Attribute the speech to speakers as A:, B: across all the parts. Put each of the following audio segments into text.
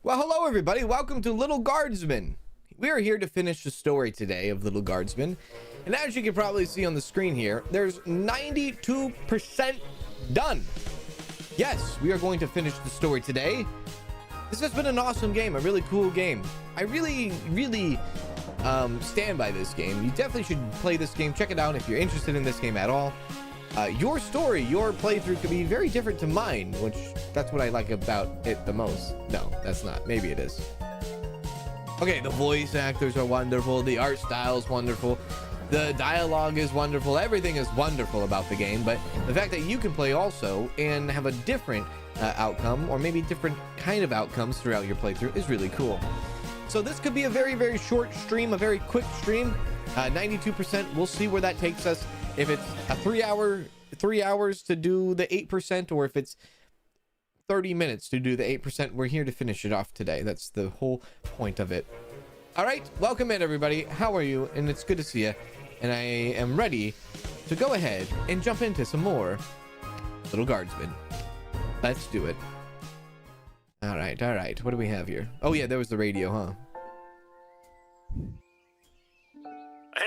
A: Well, hello everybody. Welcome to Lil Guardsman. We are here to finish the story today of Lil Guardsman. And as you can probably see on the screen here, there's 92% done. Yes, we are going to finish the story today. This has been an awesome game, a really cool game. I really stand by this game. You definitely should play this game. Check it out if you're interested in this game at all. Your story, your playthrough could be very different to mine, which that's what I like about it the most. No, that's not. Maybe it is. Okay, the voice actors are wonderful. The art style is wonderful. The dialogue is wonderful. Everything is wonderful about the game. But the fact that you can play also and have a different outcome, or maybe different kind of outcomes throughout your playthrough, is really cool. So this could be a very short stream, a very quick stream. 92%. We'll see where that takes us. If it's a 3 hours to do the 8%, or if it's 30 minutes to do the 8%, we're here to finish it off today. That's the whole point of it. All right, welcome in everybody. How are you? And it's good to see you. And I am ready to go ahead and jump into some more Lil Guardsman. Let's do it. All right. What do we have here? Oh yeah, there was the radio, huh?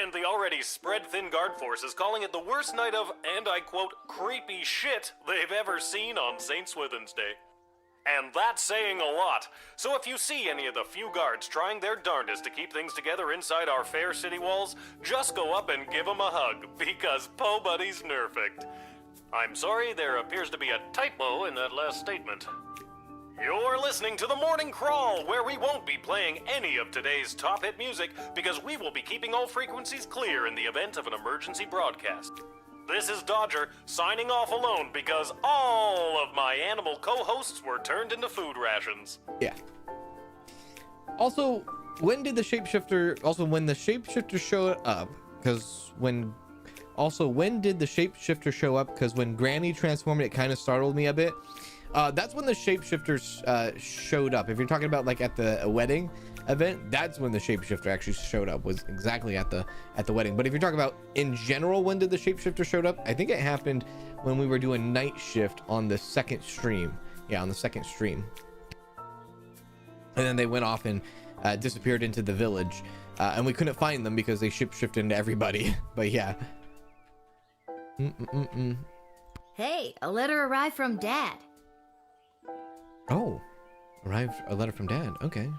B: And the already spread-thin guard force is calling it the worst night of, and I quote, creepy shit they've ever seen on St. Swithin's Day. And that's saying a lot. So if you see any of the few guards trying their darndest to keep things together inside our fair city walls, just go up and give them a hug, because Po Buddy's nerfect. I'm sorry, there appears to be a typo in that last statement. You're listening to the Morning Crawl, where we won't be playing any of today's top hit music because we will be keeping all frequencies clear in the event of an emergency broadcast. This is Dodger, signing off alone because all of my animal co-hosts were turned into food rations.
A: Yeah. Also, when did the shapeshifter... Also, when the shapeshifter showed up, because when... Also, when did the shapeshifter show up? Because when Granny transformed, it kind of startled me a bit. That's when the shapeshifters showed up. If you're talking about like at the wedding event, that's when the shapeshifter actually showed up, was exactly at the wedding. But if you're talking about in general, when did the shapeshifter showed up? I think it happened when we were doing night shift on the second stream. Yeah, on the second stream. And then they went off and disappeared into the village, and we couldn't find them because they shapeshifted into everybody. But yeah.
C: Hey, a letter arrived from Dad.
A: Oh, arrived a letter from Dad. Okay.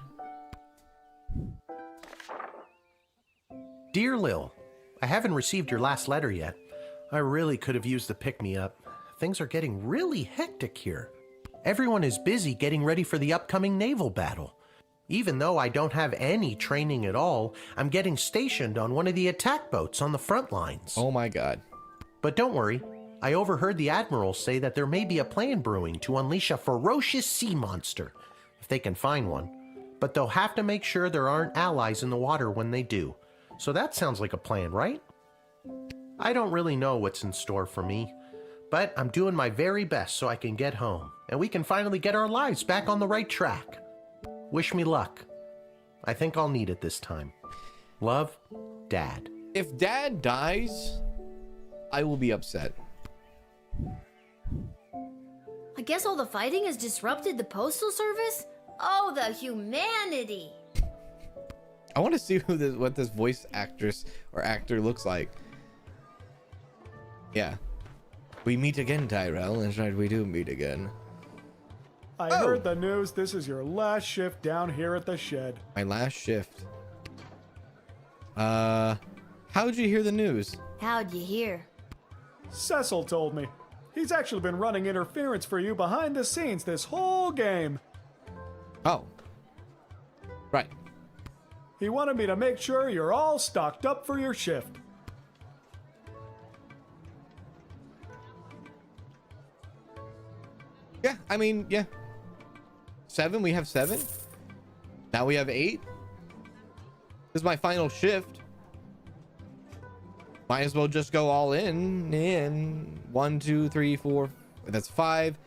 D: Dear Lil, I haven't received your last letter yet. I really could have used the pick-me-up. Things are getting really hectic here. Everyone is busy getting ready for the upcoming naval battle. Even though I don't have any training at all, I'm getting stationed on one of the attack boats on the front lines.
A: Oh my God.
D: But don't worry. I overheard the Admiral say that there may be a plan brewing to unleash a ferocious sea monster, if they can find one. But they'll have to make sure there aren't allies in the water when they do. So that sounds like a plan, right? I don't really know what's in store for me, but I'm doing my very best so I can get home, and we can finally get our lives back on the right track. Wish me luck. I think I'll need it this time. Love, Dad.
A: If Dad dies, I will be upset.
C: I guess all the fighting has disrupted the postal service? Oh, the humanity!
A: I want to see what this voice actress or actor looks like. Yeah. We meet again, Tyrell. That's right, we do meet again.
E: I heard the news. This is your last shift down here at the shed.
A: My last shift. How'd you hear the news?
C: How'd you hear?
E: Cecil told me. He's actually been running interference for you behind the scenes this whole game.
A: Oh. Right.
E: He wanted me to make sure you're all stocked up for your shift.
A: Yeah, I mean, yeah. 7, we have 7. Now we have 8. This is my final shift. Might as well just go all in. And 1, 2, 3, 4. That's 5.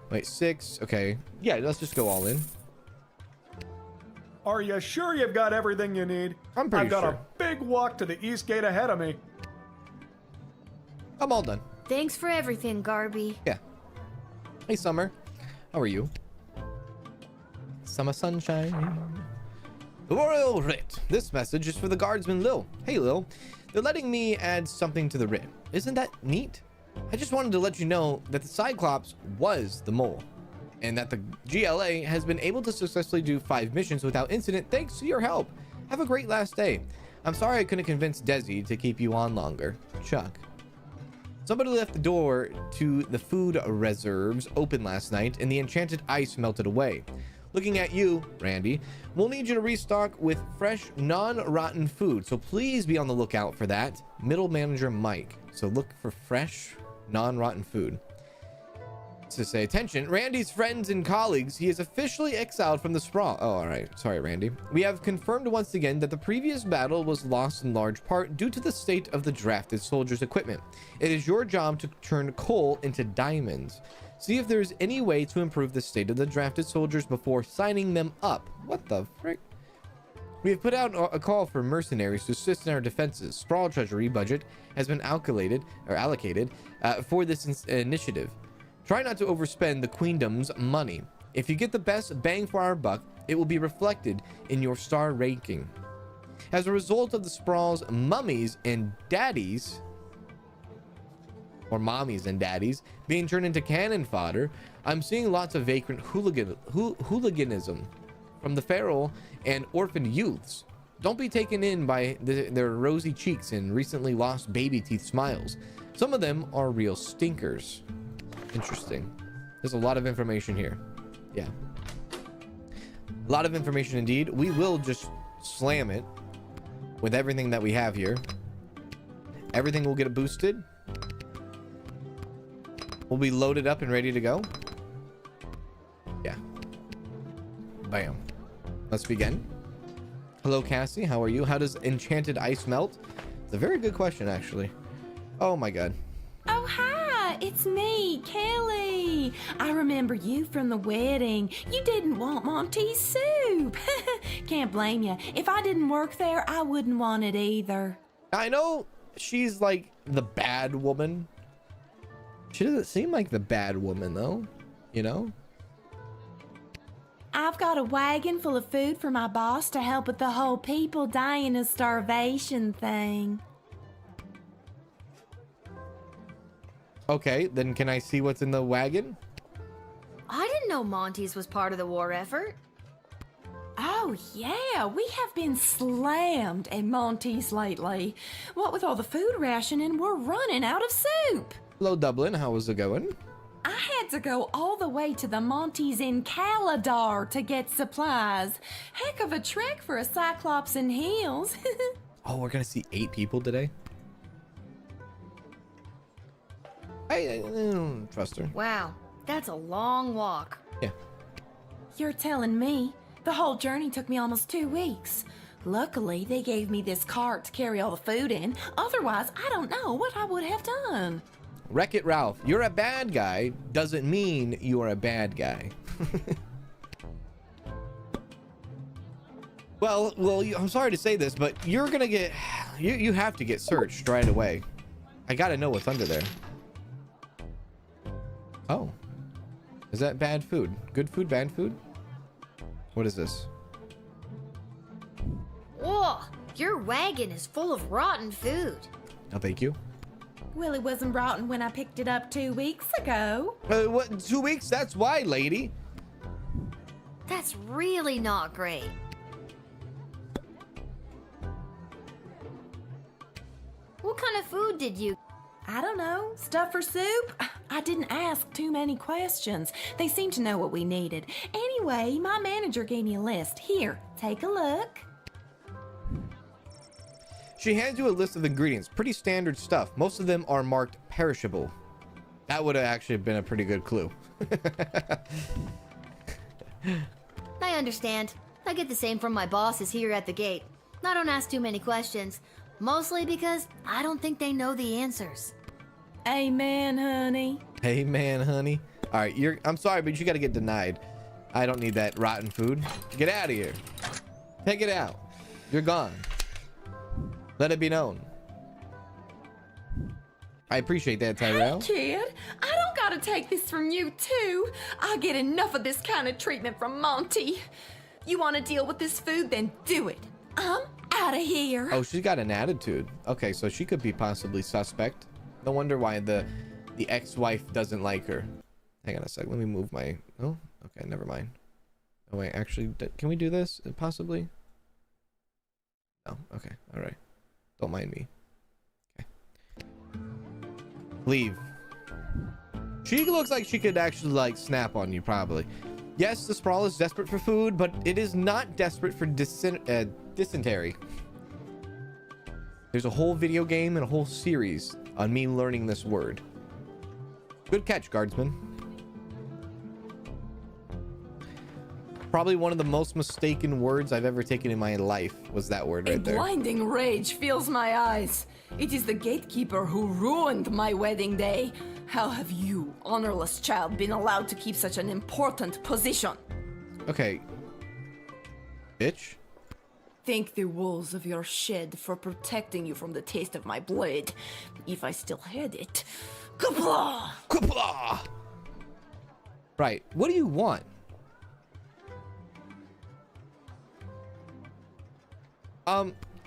A: Wait, 6. Okay. Yeah, let's just go all in.
E: Are you sure you've got everything you need?
A: I'm pretty
E: I've got
A: sure.
E: a big walk to the east gate ahead of me.
A: I'm all done.
C: Thanks for everything, Garby.
A: Yeah. Hey, Summer. How are you? Summer sunshine. The Royal Writ. This message is for the guardsman Lil. Hey Lil, they're letting me add something to the writ. Isn't that neat? I just wanted to let you know that the Cyclops was the mole, and that the GLA has been able to successfully do 5 missions without incident thanks to your help. Have a great last day. I'm sorry I couldn't convince Desi to keep you on longer. Chuck. Somebody left the door to the food reserves open last night and the enchanted ice melted away. Looking at you, Randy, we'll need you to restock with fresh, non-rotten food, so please be on the lookout for that. Middle manager Mike. So look for fresh, non-rotten food. To say, attention, Randy's friends and colleagues, he is officially exiled from the sprawl. Oh, all right. Sorry, Randy. We have confirmed once again that the previous battle was lost in large part due to the state of the drafted soldiers' equipment. It is your job to turn coal into diamonds. See if there is any way to improve the state of the drafted soldiers before signing them up. What the frick? We have put out a call for mercenaries to assist in our defenses. Sprawl treasury budget has been allocated for this initiative. Try not to overspend the queendom's money. If you get the best bang for our buck, it will be reflected in your star ranking. As a result of the sprawl's mummies and daddies, or mommies and daddies, being turned into cannon fodder, I'm seeing lots of vagrant hooliganism from the feral and orphan youths. Don't be taken in by their rosy cheeks and recently lost baby teeth smiles. Some of them are real stinkers. Interesting. There's a lot of information here. Yeah. A lot of information indeed. We will just slam it with everything that we have here. Everything will get boosted. We'll be loaded up and ready to go. Yeah. Bam. Let's begin. Hello, Cassie. How are you? How does enchanted ice melt? It's a very good question, actually. Oh my god.
F: Oh, hi, it's me, Kelly. I remember you from the wedding. You didn't want Monty's soup. Can't blame you. If I didn't work there, I wouldn't want it either.
A: I know she's like the bad woman. She doesn't seem like the bad woman, though. You know?
F: I've got a wagon full of food for my boss to help with the whole people dying of starvation thing.
A: Okay, then can I see what's in the wagon?
C: I didn't know Monty's was part of the war effort.
F: Oh, yeah, we have been slammed at Monty's lately. What with all the food rationing, we're running out of soup.
A: Hello, Dublin. How is it going?
F: I had to go all the way to the Monty's in Caladar to get supplies. Heck of a trek for a Cyclops in heels.
A: Oh, we're gonna see 8 people today? I don't trust her.
C: Wow, that's a long walk.
A: Yeah.
F: You're telling me? The whole journey took me almost 2 weeks. Luckily, they gave me this cart to carry all the food in. Otherwise, I don't know what I would have done.
A: Wreck-It Ralph, you're a bad guy doesn't mean you're a bad guy. Well, I'm sorry to say this, but you're gonna get, you have to get searched right away. I gotta know what's under there. Oh, is that bad food? Good food, bad food? What is this?
C: Whoa, your wagon is full of rotten food.
A: No, thank you.
F: Well, it wasn't rotten when I picked it up 2 weeks ago.
A: What, 2 weeks? That's why, lady.
C: That's really not great. What kind of food did you...
F: I don't know. Stuff for soup? I didn't ask too many questions. They seemed to know what we needed. Anyway, my manager gave me a list. Here, take a look.
A: She hands you a list of ingredients. Pretty standard stuff. Most of them are marked perishable. That would have actually been a pretty good clue.
C: I understand. I get the same from my bosses here at the gate. I don't ask too many questions. Mostly because I don't think they know the answers.
F: Amen, honey.
A: Hey, man, honey. All right, I'm sorry, but you got to get denied. I don't need that rotten food. Get out of here. Take it out. You're gone. Let it be known. I appreciate that, Tyrell.
F: Hey, kid, I don't got gotta take this from you too. I get enough of this kind of treatment from Monty. You want to deal with this food, then do it. I'm out of here.
A: Oh, she's got an attitude. Okay, so she could be possibly suspect. No wonder why the ex-wife doesn't like her. Hang on a sec. Let me move my... Oh, okay, never mind. Oh, wait, actually, can we do this? Possibly? No, okay, all right. Don't mind me. Okay. Leave. She looks like she could actually, like, snap on you, probably. Yes, the sprawl is desperate for food, but it is not desperate for dysentery. There's a whole video game and a whole series on me learning this word. Good catch, Guardsman. Probably one of the most mistaken words I've ever taken in my life was that word right there.
F: A blinding rage fills my eyes. It is the gatekeeper who ruined my wedding day. How have you, honorless child, been allowed to keep such an important position?
A: Okay. Bitch.
F: Thank the walls of your shed for protecting you from the taste of my blade. If I still had it. Kapla!
A: Kapla! Right. What do you want?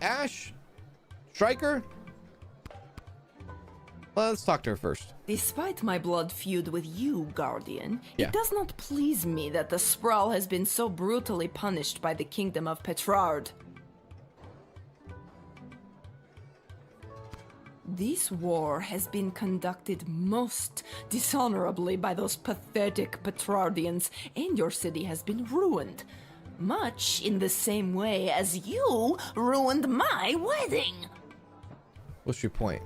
A: Ash? Striker? Well, let's talk to her first.
F: Despite my blood feud with you, Guardian,
A: Yeah.
F: it does not please me that the Sprawl has been so brutally punished by the Kingdom of Petrard. This war has been conducted most dishonorably by those pathetic Petrardians, and your city has been ruined. Much in the same way as you ruined my wedding.
A: What's your point?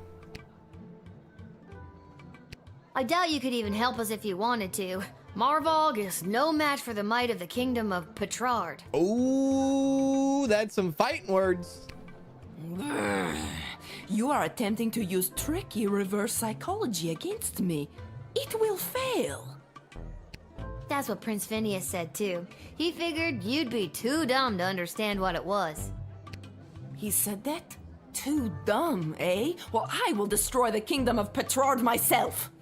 C: I doubt you could even help us if you wanted to. Marvog is no match for the might of the kingdom of Petrard.
A: Oh, that's some fighting words.
F: You are attempting to use tricky reverse psychology against me. It will fail.
C: That's what Prince Phineas said too. He figured you'd be too dumb to understand what it was.
F: He said that? Too dumb, eh? Well, I will destroy the kingdom of Petrard myself.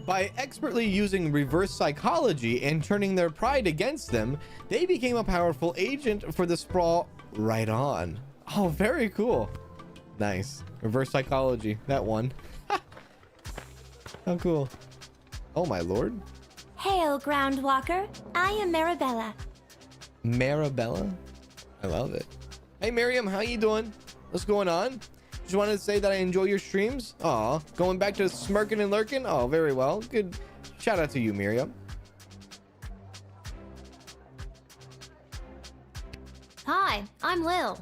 A: By expertly using reverse psychology and turning their pride against them, they became a powerful agent for the Sprawl. Right on. Oh, very cool. Nice. Reverse psychology. That one. How cool. Oh, my lord.
G: Hail, Groundwalker. I am Marabella.
A: Marabella? I love it. Hey, Miriam, how you doing? What's going on? Just wanted to say that I enjoy your streams. Aw, going back to smirking and lurking? Oh, very well. Good. Shout out to you, Miriam.
C: Hi, I'm Lil.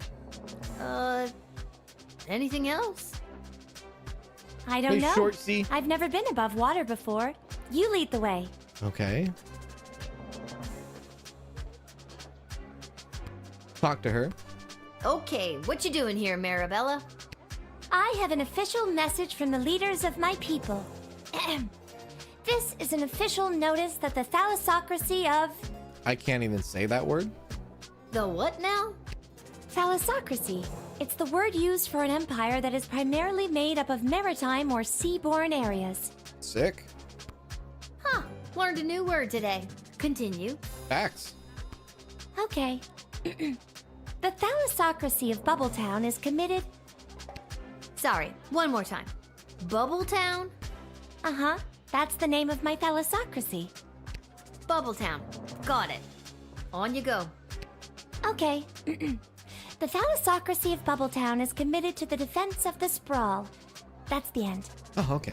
C: Anything else?
G: I don't
A: Hey,
G: know.
A: Short C.
G: I've never been above water before. You lead the way.
A: Okay. Talk to her.
C: Okay, what you doing here, Marabella?
G: I have an official message from the leaders of my people. This is an official notice that the thalassocracy of...
A: I can't even say that word.
C: The what now?
G: Thalassocracy. It's the word used for an empire that is primarily made up of maritime or seaborne areas.
A: Sick.
C: Huh, learned a new word today. Continue.
A: Facts.
G: Okay. The thalassocracy of Bubbletown is committed...
C: Sorry, one more time. Bubbletown?
G: Uh-huh. That's the name of my thalassocracy.
C: Bubbletown. Got it. On you go.
G: Okay. The thalassocracy of Bubbletown is committed to the defense of the Sprawl. That's the end.
A: Oh, okay.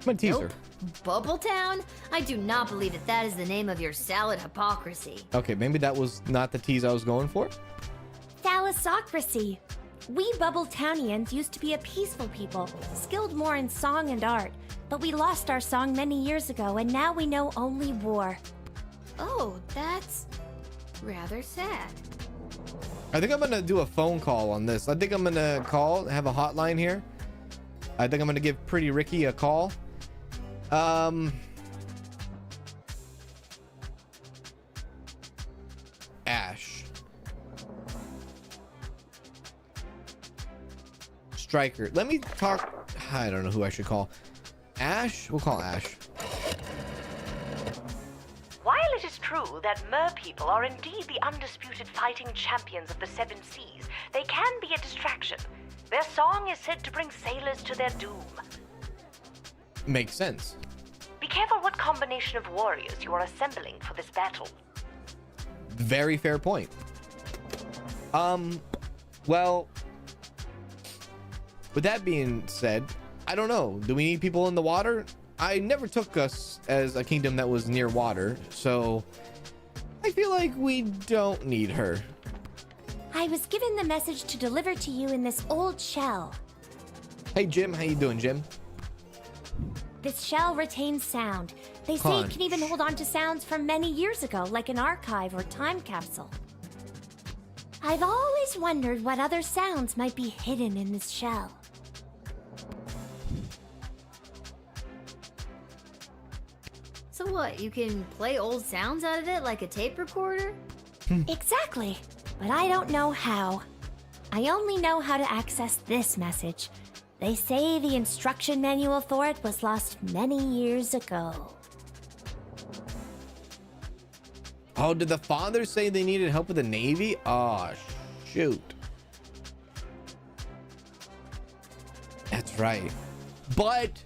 A: I'm a teaser.
C: Nope. Bubbletown? I do not believe that that is the name of your salad hypocrisy.
A: Okay, maybe that was not the tease I was going for.
G: Thalassocracy. We Bubbltownians used to be a peaceful people, skilled more in song and art, but we lost our song many years ago, and now we know only war.
C: Oh, that's rather sad.
A: I think I'm gonna do a phone call on this. I think I'm gonna have a hotline here. I think I'm gonna give Pretty Ricky a call. Ash. Striker. Let me talk. I don't know who I should call. Ash? We'll call Ash.
H: While it is true that mer people are indeed the undisputed fighting champions of the seven seas, they can be a distraction. Their song is said to bring sailors to their doom.
A: Makes sense.
H: Be careful what combination of warriors you are assembling for this battle.
A: Very fair point. Well, with that being said, I don't know. Do we need people in the water? I never took us as a kingdom that was near water, so I feel like we don't need her.
G: I was given the message to deliver to you in this old shell.
A: Hey, Jim. How you doing, Jim?
G: This shell retains sound. They say it can even hold on to sounds from many years ago, like an archive or time capsule. I've always wondered what other sounds might be hidden in this shell.
C: So what, you can play old sounds out of it like a tape recorder?
G: Exactly, but I don't know how. I only know how to access this message. They say the instruction manual for it was lost many years ago.
A: Oh, did the father say they needed help with the Navy? Oh, shoot. That's right. But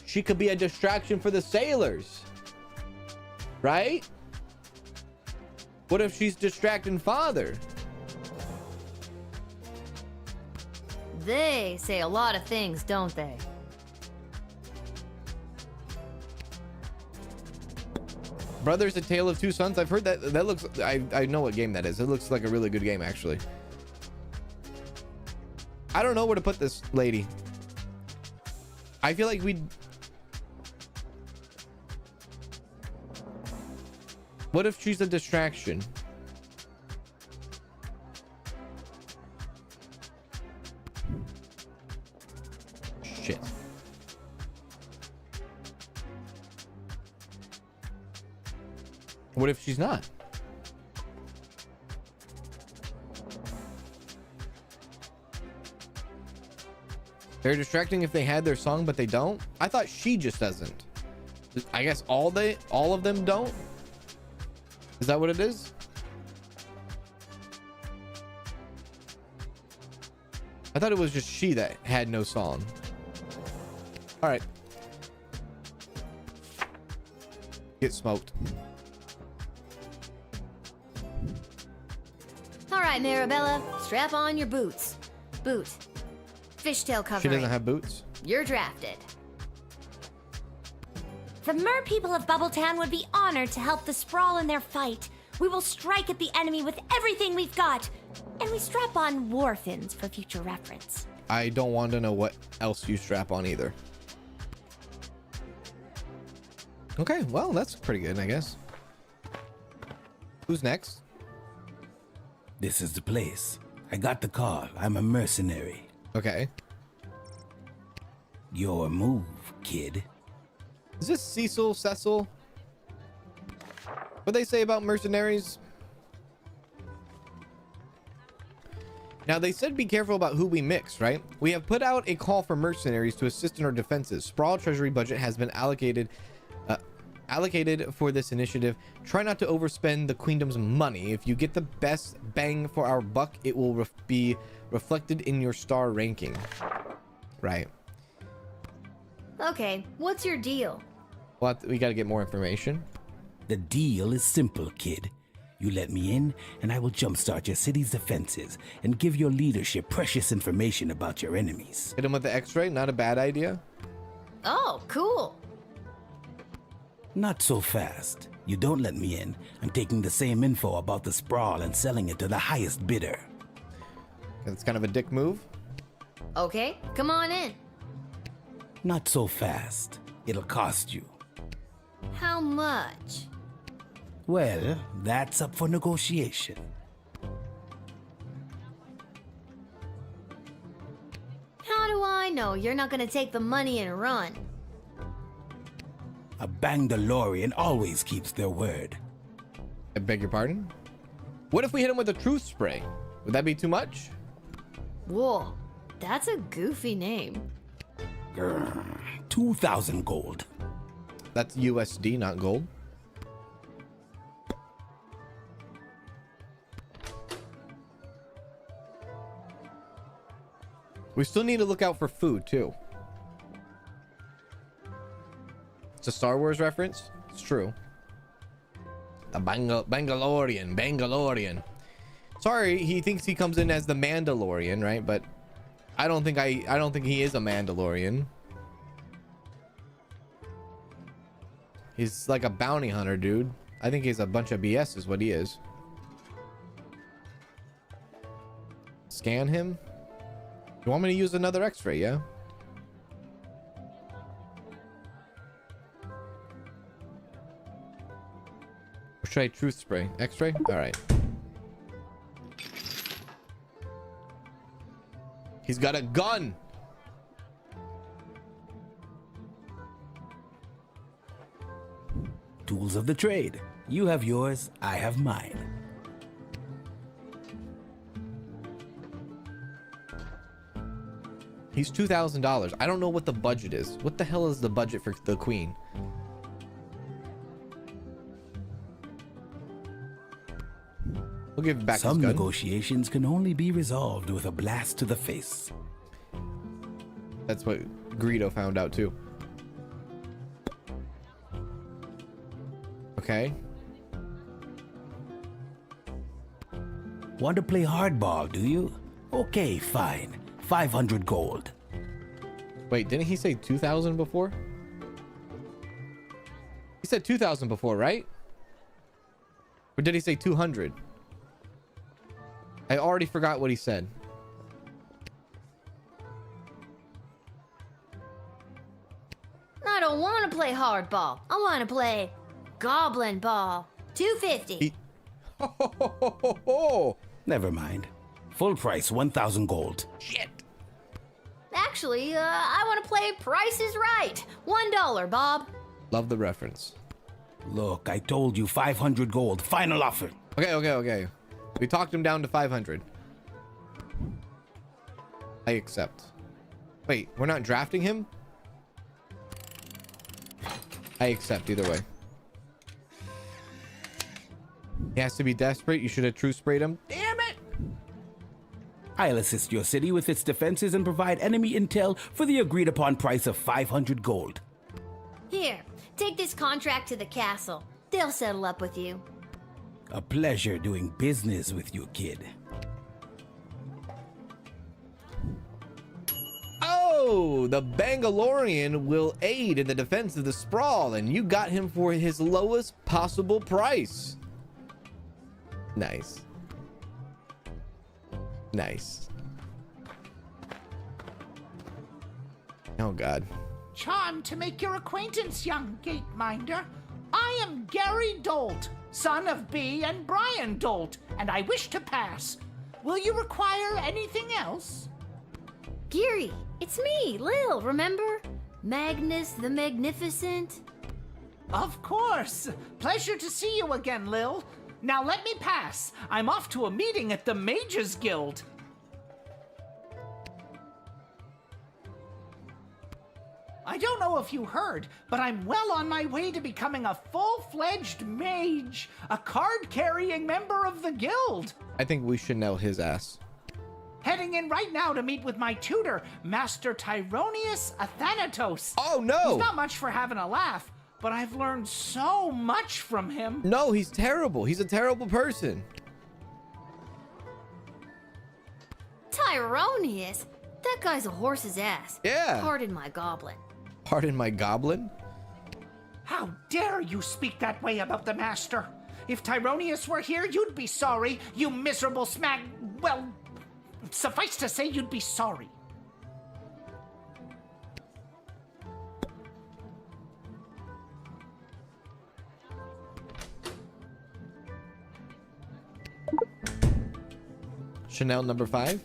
A: she could be a distraction for the sailors. Right? What if she's distracting father?
C: They say a lot of things, don't they?
A: Brothers: A Tale of Two Sons. I've heard that. That looks. I know what game that is. It looks like a really good game, actually. I don't know where to put this lady. I feel like we'd. What if she's a distraction? Shit. What if she's not? They're distracting if they had their song, but they don't? I thought she just doesn't. I guess all of them don't? Is that what it is? I thought it was just she that had no song. All right. Get smoked.
C: All right, Marabella, strap on your boots. Boot. Fishtail covering.
A: She doesn't have boots.
C: You're drafted.
G: The mer people of Bubbletown would be honored to help the Sprawl in their fight. We will strike at the enemy with everything we've got. And we strap on Orphans for future reference.
A: I don't want to know what else you strap on either. Okay, well, that's pretty good, I guess. Who's next?
I: This is the place. I got the call. I'm a mercenary.
A: Okay.
I: Your move, kid.
A: Is this Cecil? What they say about mercenaries? Now, they said be careful about who we mix, right? We have put out a call for mercenaries to assist in our defenses. Sprawl treasury budget has been allocated for this initiative. Try not to overspend the queendom's money. If you get the best bang for our buck, it will be reflected in your star ranking. Right.
C: Okay, what's your deal?
A: Well, we got to get more information.
I: The deal is simple, kid. You let me in, and I will jumpstart your city's defenses and give your leadership precious information about your enemies.
A: Hit him with the X-ray. Not a bad idea.
C: Oh, cool.
I: Not so fast. You don't let me in. I'm taking the same info about the Sprawl and selling it to the highest bidder.
A: That's kind of a dick move.
C: Okay, come on in.
I: Not so fast. It'll cost you.
C: How much?
I: Well, that's up for negotiation.
C: How do I know you're not gonna take the money and run?
I: A Bangdalorian always keeps their word.
A: I beg your pardon? What if we hit him with a truth spray? Would that be too much?
C: Whoa, that's a goofy name.
I: 2,000 gold.
A: That's USD, not gold. We still need to look out for food too. It's a Star Wars reference. It's true. A Bangalorian. Sorry, he thinks he comes in as the Mandalorian, right? But I don't think he is a Mandalorian. He's like a bounty hunter, dude. I think he's a bunch of BS is what he is. Scan him. You want me to use another X-ray, yeah? Or should I truth spray? X-ray? All right. He's got a gun.
I: Tools of the trade. You have yours, I have mine.
A: He's $2,000. I don't know what the budget is. What the hell is the budget for the queen? We'll give back
I: Some
A: his gun.
I: negotiations can only be resolved with a blast to the face.
A: That's what Greedo found out too. Okay.
I: Want to play hardball, do you? Okay, fine. 500 gold.
A: Wait, didn't he say 2,000 before? He said 2,000 before, right? Or did he say 200? I already forgot what he said.
C: I don't want to play hardball. I want to play goblin ball. 250.
I: Never mind. Full price, 1,000 gold.
A: Shit.
C: Actually, I want to play Price is Right. $1, Bob.
A: Love the reference.
I: Look, I told you 500 gold. Final offer.
A: Okay. We talked him down to 500. I accept. Wait, we're not drafting him? I accept either way. He has to be desperate. You should have true sprayed him. Damn it!
I: I'll assist your city with its defenses and provide enemy intel for the agreed upon price of 500 gold.
C: Here, take this contract to the castle. They'll settle up with you.
I: A pleasure doing business with you, kid.
A: Oh, the Bangalorian will aid in the defense of the sprawl, and you got him for his lowest possible price. Nice. Nice. Oh, God.
J: Charmed to make your acquaintance, young gateminder. I am Gary Dolt, son of B and Brian Dolt, and I wish to pass. Will you require anything else?
C: Geary, it's me, Lil, remember? Magnus the Magnificent.
J: Of course. Pleasure to see you again, Lil. Now let me pass. I'm off to a meeting at the Mages Guild. I don't know if you heard, but I'm well on my way to becoming a full-fledged mage, a card-carrying member of the guild.
A: I think we should nail his ass.
J: Heading in right now to meet with my tutor, Master Tyronius Athanatos.
A: Oh, no!
J: He's not much for having a laugh, but I've learned so much from him.
A: No, he's terrible. He's a terrible person.
C: Tyronius? That guy's a horse's ass.
A: Yeah.
C: Pardon my goblin.
A: Pardon my goblin?
J: How dare you speak that way about the Master? If Tyronius were here, you'd be sorry, you miserable well, suffice to say you'd be sorry.
A: Chanel number 5?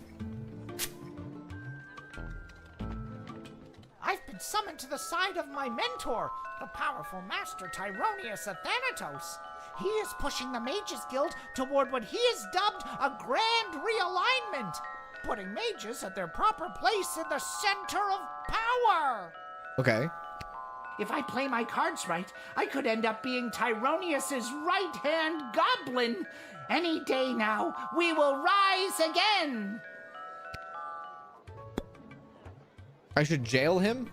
J: I've been summoned to the side of my mentor, the powerful Master Tyronius Athanatos. he is pushing the Mages Guild toward what he has dubbed a grand realignment, putting mages at their proper place in the center of power.
A: Okay.
J: If I play my cards right, I could end up being Tyronius's right-hand goblin. Any day now, we will rise again.
A: I should jail him?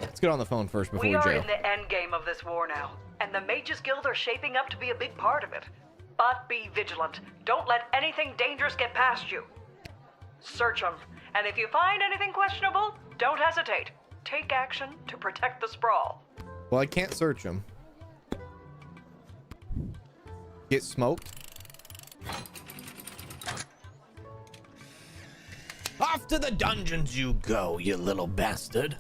A: Let's get on the phone first before we
H: are
A: jail.
H: in the end game of this war now, and the Mages Guild are shaping up to be a big part of it. But be vigilant. Don't let anything dangerous get past you. Search them, and if you find anything questionable, don't hesitate. Take action to protect the sprawl.
A: Well, I can't search him. Get smoked. Off to the dungeons you go, you little bastard.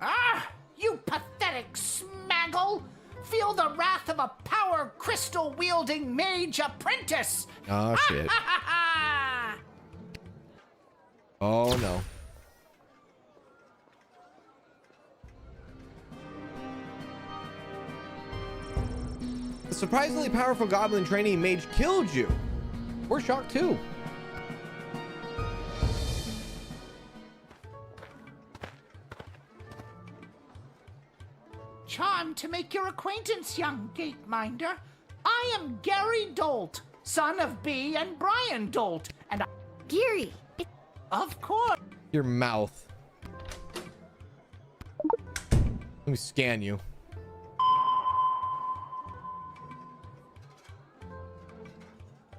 J: Ah, you pathetic smaggle! Feel the wrath of a power crystal wielding mage apprentice!
A: Oh, shit. Oh, no. The surprisingly powerful goblin training mage killed you. We're shocked too.
J: Charmed to make your acquaintance, young gateminder. I am Gary Dolt, son of B and Brian Dolt, and I...
C: Geary!
J: Of course.
A: Your mouth. Let me scan you.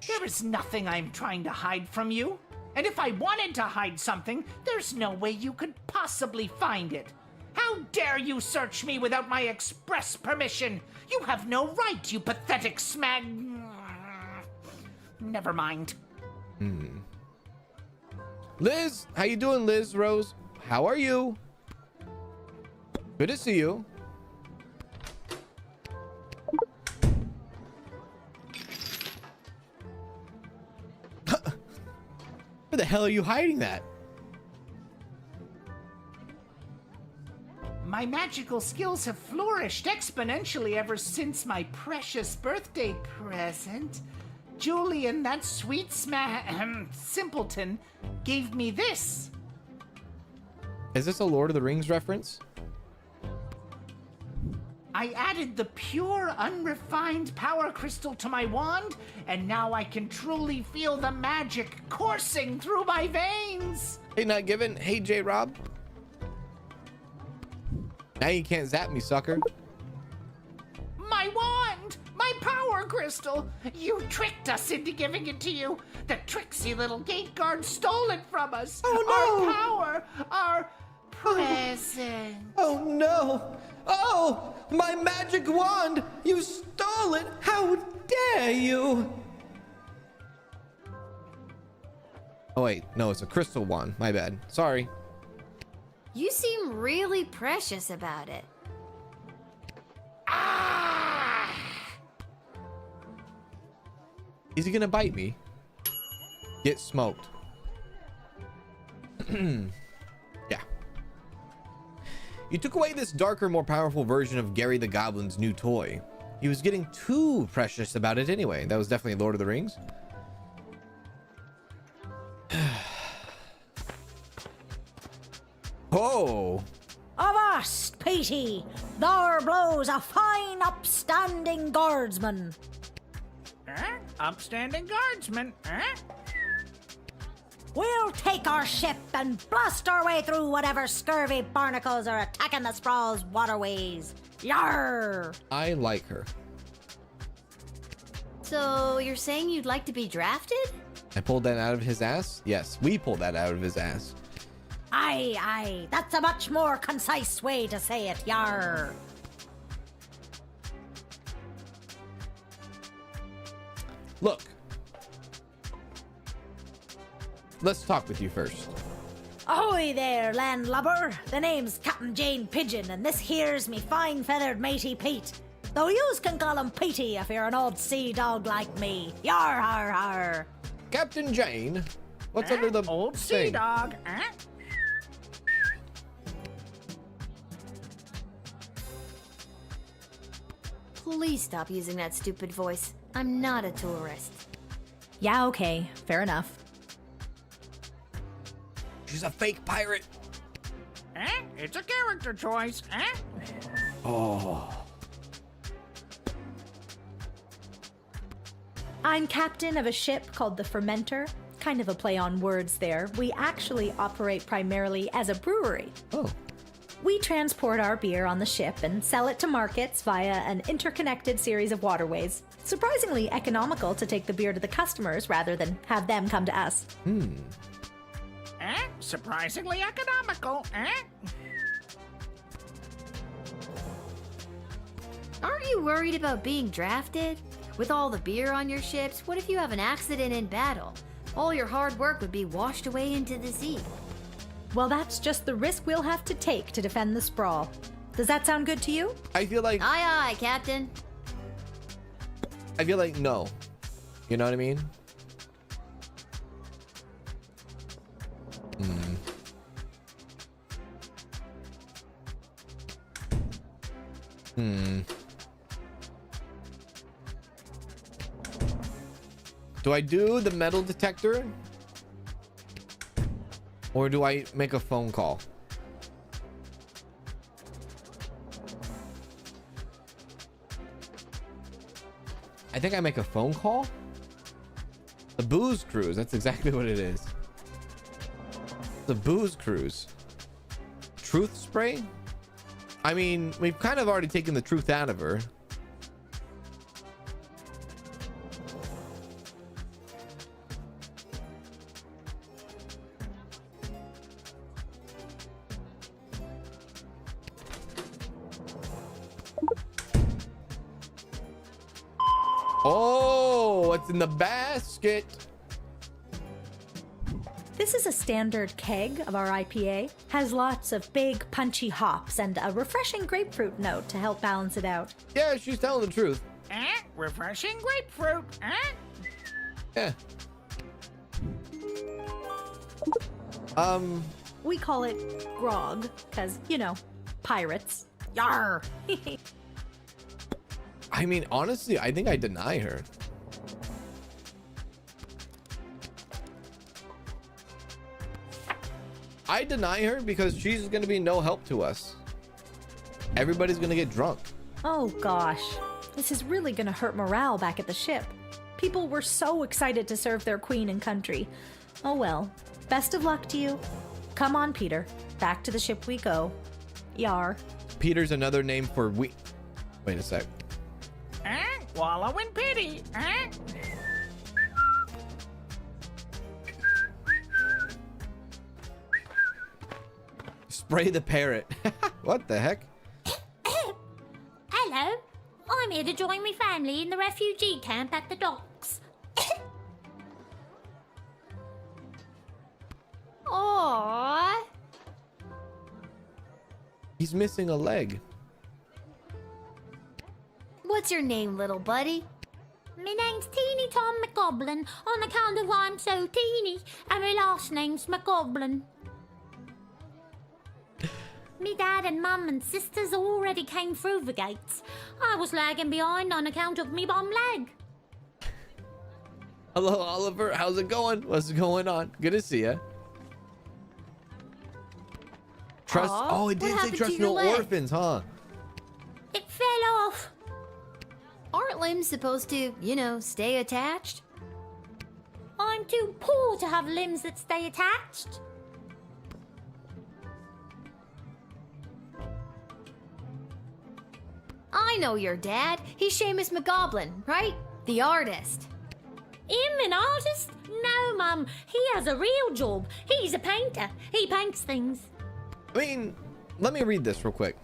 J: There is nothing I'm trying to hide from you. And if I wanted to hide something, there's no way you could possibly find it. How dare you search me without my express permission? You have no right, you pathetic smag... Never mind.
A: Liz, how you doing, Liz Rose? How are you? Good to see you. Where the hell are you hiding that?
J: My magical skills have flourished exponentially ever since my precious birthday present. Julian, that sweet simpleton, gave me this.
A: Is this a Lord of the Rings reference?
J: I added the pure, unrefined power crystal to my wand, and now I can truly feel the magic coursing through my veins.
A: Hey, not given. Hey, J Rob. Now you can't zap me, sucker.
J: My wand! My power crystal! You tricked us into giving it to you. The tricksy little gate guard stole it from us.
A: Oh, no!
J: Our power, our present.
A: Oh, no. Oh, my magic wand. You stole it. How dare you? Oh, wait. No, it's a crystal wand. My bad. Sorry.
C: You seem really precious about it.
A: Is he gonna bite me? Get smoked. Yeah. You took away this darker, more powerful version of Gary the Goblin's new toy. He was getting too precious about it anyway. That was definitely Lord of the Rings. Oh.
K: Avast, Petey! There blows a fine upstanding guardsman.
J: Upstanding guardsman,
K: We'll take our ship and blast our way through whatever scurvy barnacles are attacking the sprawl's waterways. Yarr!
A: I like her.
C: So you're saying you'd like to be drafted?
A: I pulled that out of his ass? Yes, we pulled that out of his ass.
K: Aye, that's a much more concise way to say it, yarr.
A: Look. Let's talk with you first.
K: Ahoy there, landlubber. The name's Captain Jane Pigeon, and this here's me fine-feathered matey Pete. Though yous can call him Petey if you're an old sea dog like me. Yar, har, har.
A: Captain Jane, what's under the
J: old
A: thing?
J: sea dog,
C: please stop using that stupid voice. I'm not a tourist.
K: Yeah, okay. Fair enough.
A: She's a fake pirate.
J: It's a character choice,
A: Oh.
K: I'm captain of a ship called the Fermenter. Kind of a play on words there. We actually operate primarily as a brewery.
A: Oh.
K: We transport our beer on the ship and sell it to markets via an interconnected series of waterways. Surprisingly economical to take the beer to the customers rather than have them come to us.
J: Surprisingly economical,
C: Aren't you worried about being drafted? With all the beer on your ships, what if you have an accident in battle? All your hard work would be washed away into the sea.
K: Well, that's just the risk we'll have to take to defend the sprawl. Does that sound good to you?
A: I feel like
C: Aye, aye, Captain.
A: no. You know what I mean? Do I do the metal detector? Or do I make a phone call? I think I make a phone call. The booze cruise. That's exactly what it is. The booze cruise. Truth spray? I mean, we've kind of already taken the truth out of her. Oh, what's in the basket?
K: This is a standard keg of our IPA. Has lots of big, punchy hops and a refreshing grapefruit note to help balance it out.
A: Yeah, she's telling the truth.
J: Refreshing grapefruit,
A: Yeah.
K: We call it grog, because, you know, pirates. Yar!
A: I mean, honestly, I think I deny her. I deny her because she's going to be no help to us. Everybody's going to get drunk.
K: Oh gosh, this is really gonna hurt morale back at the ship. People were so excited to serve their queen and country. Oh well, best of luck to you. Come on, Peter. Back to the ship we go. Yar.
A: Peter's another name for we. Wait a sec.
J: Wallow in pity,
A: Spray the parrot. What the heck?
G: Hello, I'm here to join my family in the refugee camp at the docks.
C: Aww.
A: He's missing a leg.
C: What's your name, little buddy?
G: My name's Teeny Tom McGoblin on account of I'm so teeny, and my last name's McGoblin. Me dad and mum and sisters already came through the gates. I was lagging behind on account of me bum leg.
A: Hello, Oliver. How's it going? What's going on? Good to see you. Trust.
C: Aw,
A: Oh, it
C: what
A: did say
C: happened to
A: trust
C: your
A: no
C: leg?
A: orphans, huh?
G: It fell off.
C: Aren't limbs supposed to, you know, stay attached?
G: I'm too poor to have limbs that stay attached.
C: I know your dad. He's Seamus McGoblin, right? The artist.
G: Him an artist? No, Mum. He has a real job. He's a painter. He paints things.
A: I mean, let me read this real quick.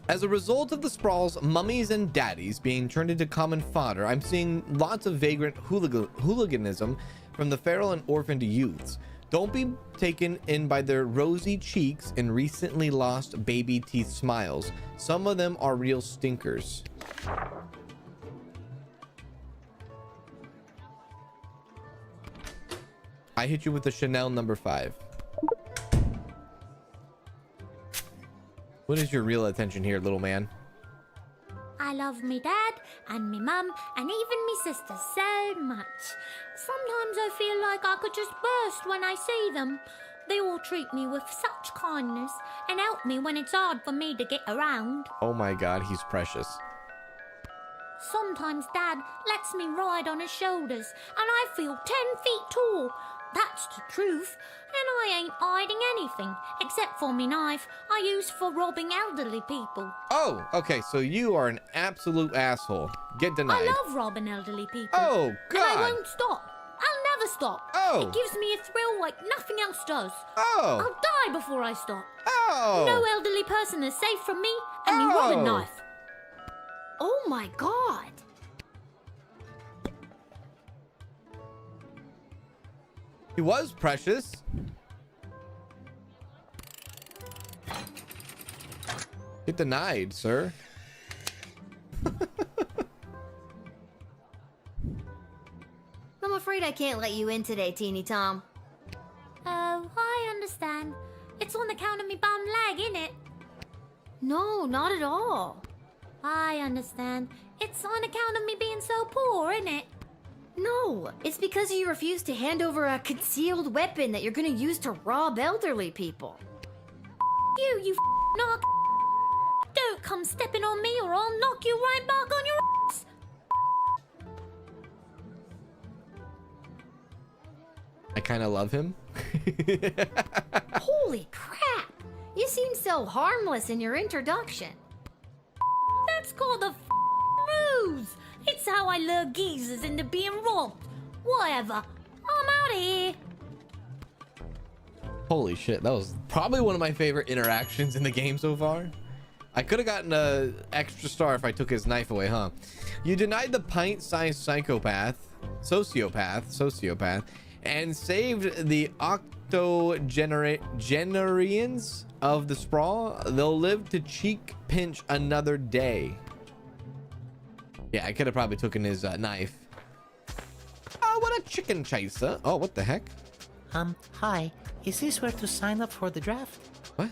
A: As a result of the sprawl's mummies and daddies being turned into common fodder, I'm seeing lots of vagrant hooliganism from the feral and orphaned youths. Don't be taken in by their rosy cheeks and recently lost baby teeth smiles. Some of them are real stinkers. I hit you with the Chanel number 5. What is your real attention here, little man?
G: I love me dad and me mum and even me sister so much. Sometimes I feel like I could just burst when I see them. They all treat me with such kindness and help me when it's hard for me to get around.
A: Oh my god, he's precious.
G: Sometimes Dad lets me ride on his shoulders and I feel 10 feet tall. That's the truth. And I ain't hiding anything except for me knife I use for robbing elderly people.
A: Oh, okay, so you are an absolute asshole. Get denied.
G: I love robbing elderly people.
A: Oh, God.
G: And I won't stop. I'll never stop.
A: Oh.
G: It gives me a thrill like nothing else does.
A: Oh.
G: I'll die before I stop.
A: Oh.
G: No elderly person is safe from me and me robbing knife.
C: Oh my god.
A: He was precious. Get denied, sir.
C: I'm afraid I can't let you in today, Teeny Tom.
G: Oh, I understand. It's on account of me bum leg, innit?
C: No, not at all.
G: I understand. It's on account of me being so poor, innit?
C: No, it's because you refuse to hand over a concealed weapon that you're gonna use to rob elderly people.
G: You knock. Don't come stepping on me or I'll knock you right back on your ass.
A: I kind of love him.
C: Holy crap! You seem so harmless in your introduction.
G: That's called a ruse. It's how I lure geezers into being robbed. Whatever. I'm out of here.
A: Holy shit, that was probably one of my favorite interactions in the game so far. I could have gotten an extra star if I took his knife away, huh? You denied the pint-sized sociopath, and saved the octogenarians of the sprawl. They'll live to cheek pinch another day. Yeah, I could have probably taken his knife. Oh, what a chicken chaser. Oh, what the heck?
J: Hi. Is this where to sign up for the draft?
A: What?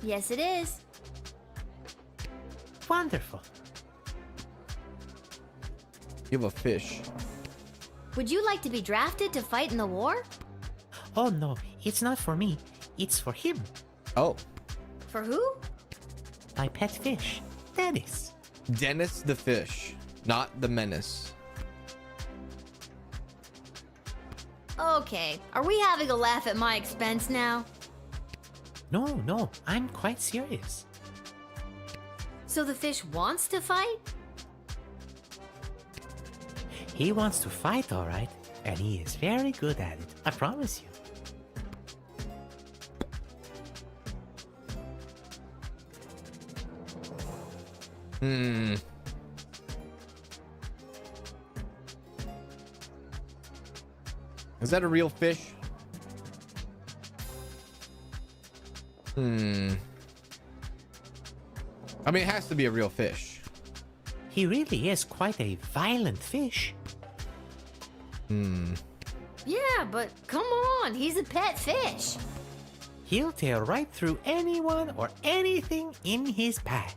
C: Yes, it is.
J: Wonderful.
A: You have a fish.
C: Would you like to be drafted to fight in the war?
J: Oh no, it's not for me. It's for him.
A: Oh.
C: For who?
J: My pet fish, Dennis.
A: Dennis the fish, not the menace.
C: Okay, are we having a laugh at my expense now?
J: No, I'm quite serious.
C: So the fish wants to fight?
J: He wants to fight, all right, and he is very good at it, I promise you.
A: Is that a real fish? I mean, it has to be a real fish.
J: He really is quite a violent fish.
C: Yeah, but come on, he's a pet fish.
J: He'll tear right through anyone or anything in his path.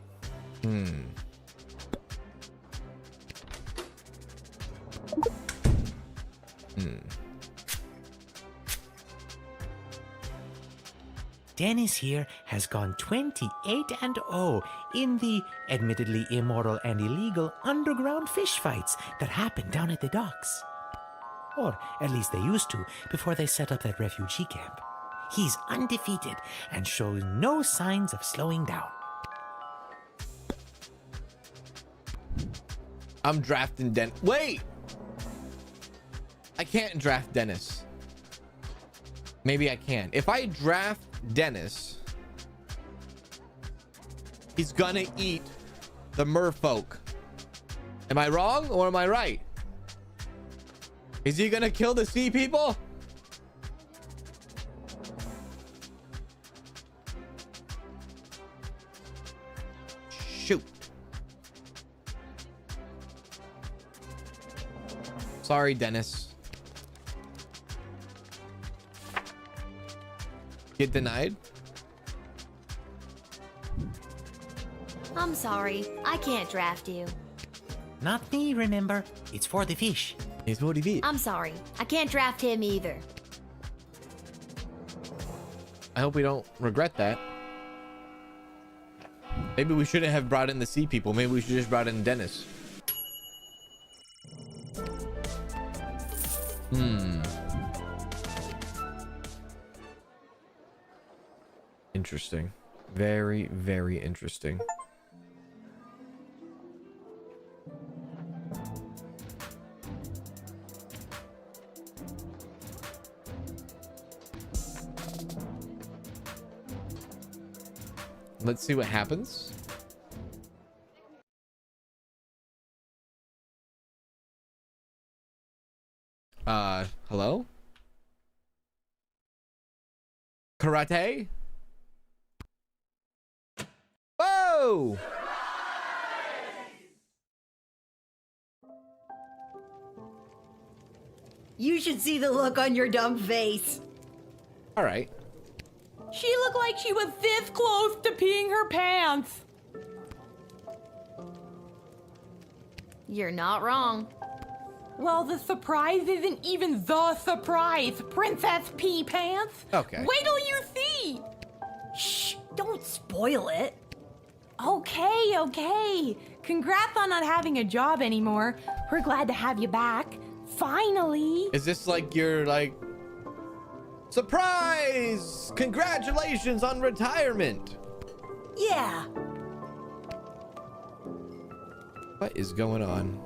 J: Dennis here has gone 28-0 in the admittedly immoral and illegal underground fish fights that happen down at the docks. Or at least they used to before they set up that refugee camp. He's undefeated and shows no signs of slowing down.
A: I'm drafting Wait! I can't draft Dennis. Maybe I can. If I draft Dennis, he's gonna eat the merfolk. Am I wrong or am I right? Is he gonna kill the sea people? Shoot. Sorry, Dennis. Get denied.
C: I'm sorry. I can't draft you.
L: Not me, remember? It's for the fish.
A: It's what he did.
C: I'm sorry. I can't draft him either.
A: I hope we don't regret that. Maybe we shouldn't have brought in the sea people. Maybe we should just brought in Dennis. Interesting. Very, very interesting. Let's see what happens. Hello? Karate? Whoa!
M: You should see the look on your dumb face.
A: All right.
F: She looked like she was this close to peeing her pants.
C: You're not wrong.
F: Well, the surprise isn't even the surprise, Princess Pea Pants.
A: Okay.
F: Wait till you see.
M: Shh, don't spoil it.
F: Okay. Congrats on not having a job anymore. We're glad to have you back. Finally.
A: Is this like your surprise? Congratulations on retirement.
M: Yeah.
A: What is going on?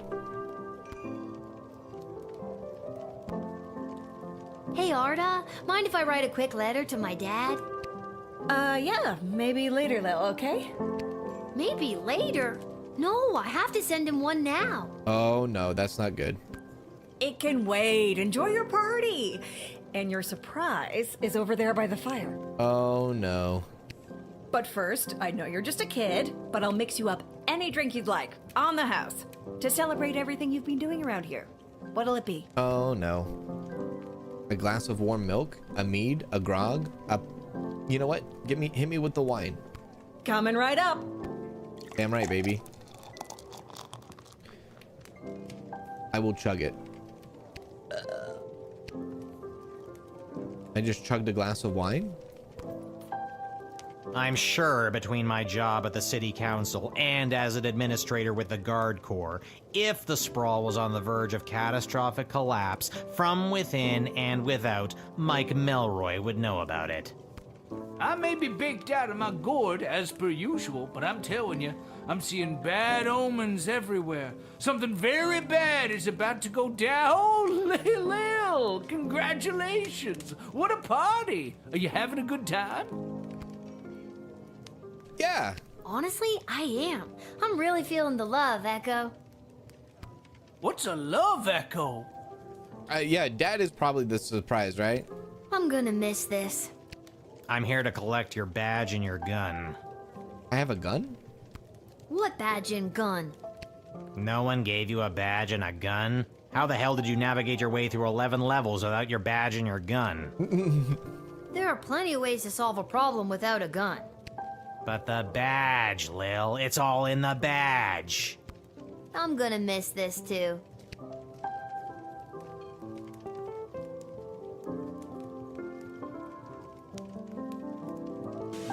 C: Hey, Arda, mind if I write a quick letter to my dad?
M: Yeah, maybe later though, okay?
C: Maybe later? No, I have to send him one now.
A: Oh no, that's not good.
M: It can wait. Enjoy your party. And your surprise is over there by the fire.
A: Oh no.
M: But first, I know you're just a kid, but I'll mix you up any drink you'd like, on the house, to celebrate everything you've been doing around here. What'll it be?
A: Oh no. A glass of warm milk, a mead, a grog, you know what? Hit me with the wine.
M: Coming right up.
A: Damn right, baby. I will chug it. I just chugged a glass of wine?
L: I'm sure between my job at the city council and as an administrator with the Guard Corps, if the sprawl was on the verge of catastrophic collapse, from within and without, Mike Melroy would know about it.
N: I may be baked out of my gourd as per usual, but I'm telling you, I'm seeing bad omens everywhere. Something very bad is about to go down. Oh, Lil, congratulations. What a party. Are you having a good time?
A: Yeah.
C: Honestly, I am. I'm really feeling the love, Echo.
N: What's a love echo?
A: Yeah, Dad is probably the surprise, right?
C: I'm gonna miss this.
L: I'm here to collect your badge and your gun.
A: I have a gun?
C: What badge and gun?
L: No one gave you a badge and a gun? How the hell did you navigate your way through 11 levels without your badge and your gun?
C: There are plenty of ways to solve a problem without a gun.
L: But the badge, Lil. It's all in the badge.
C: I'm gonna miss this too.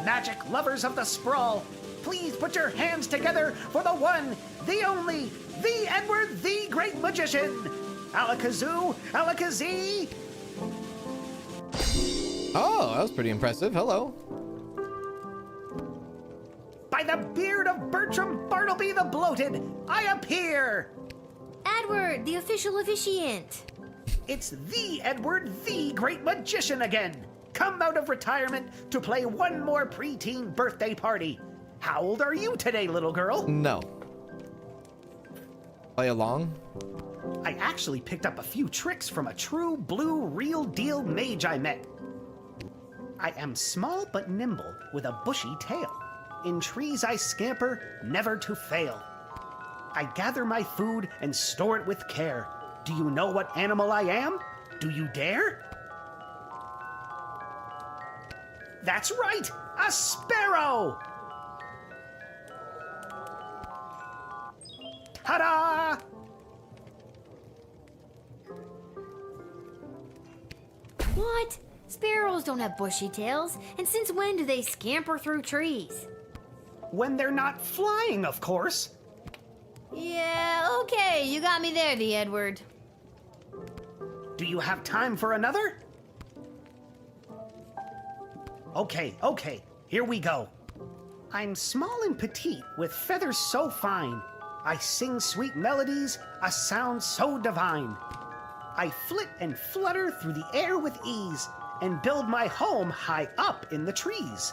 J: Magic lovers of the sprawl, please put your hands together for the one, the only, the Edward, the Great Magician. Alakazoo, Alakazee.
A: Oh, that was pretty impressive. Hello.
J: By the beard of Bertram Bartleby the Bloated, I appear!
C: Edward, the official officiant.
J: It's the Edward, the Great Magician again. Come out of retirement to play one more preteen birthday party. How old are you today, little girl?
A: No. Play along?
J: I actually picked up a few tricks from a true blue real deal mage I met. I am small but nimble with a bushy tail. In trees I scamper, never to fail. I gather my food and store it with care. Do you know what animal I am? Do you dare? That's right, a sparrow!
O: Ta-da!
C: What? Sparrows don't have bushy tails, and since when do they scamper through trees?
O: When they're not flying, of course.
C: Yeah, okay, you got me there, the Edward.
O: Do you have time for another? Okay, here we go. I'm small and petite, with feathers so fine. I sing sweet melodies, a sound so divine. I flit and flutter through the air with ease, and build my home high up in the trees.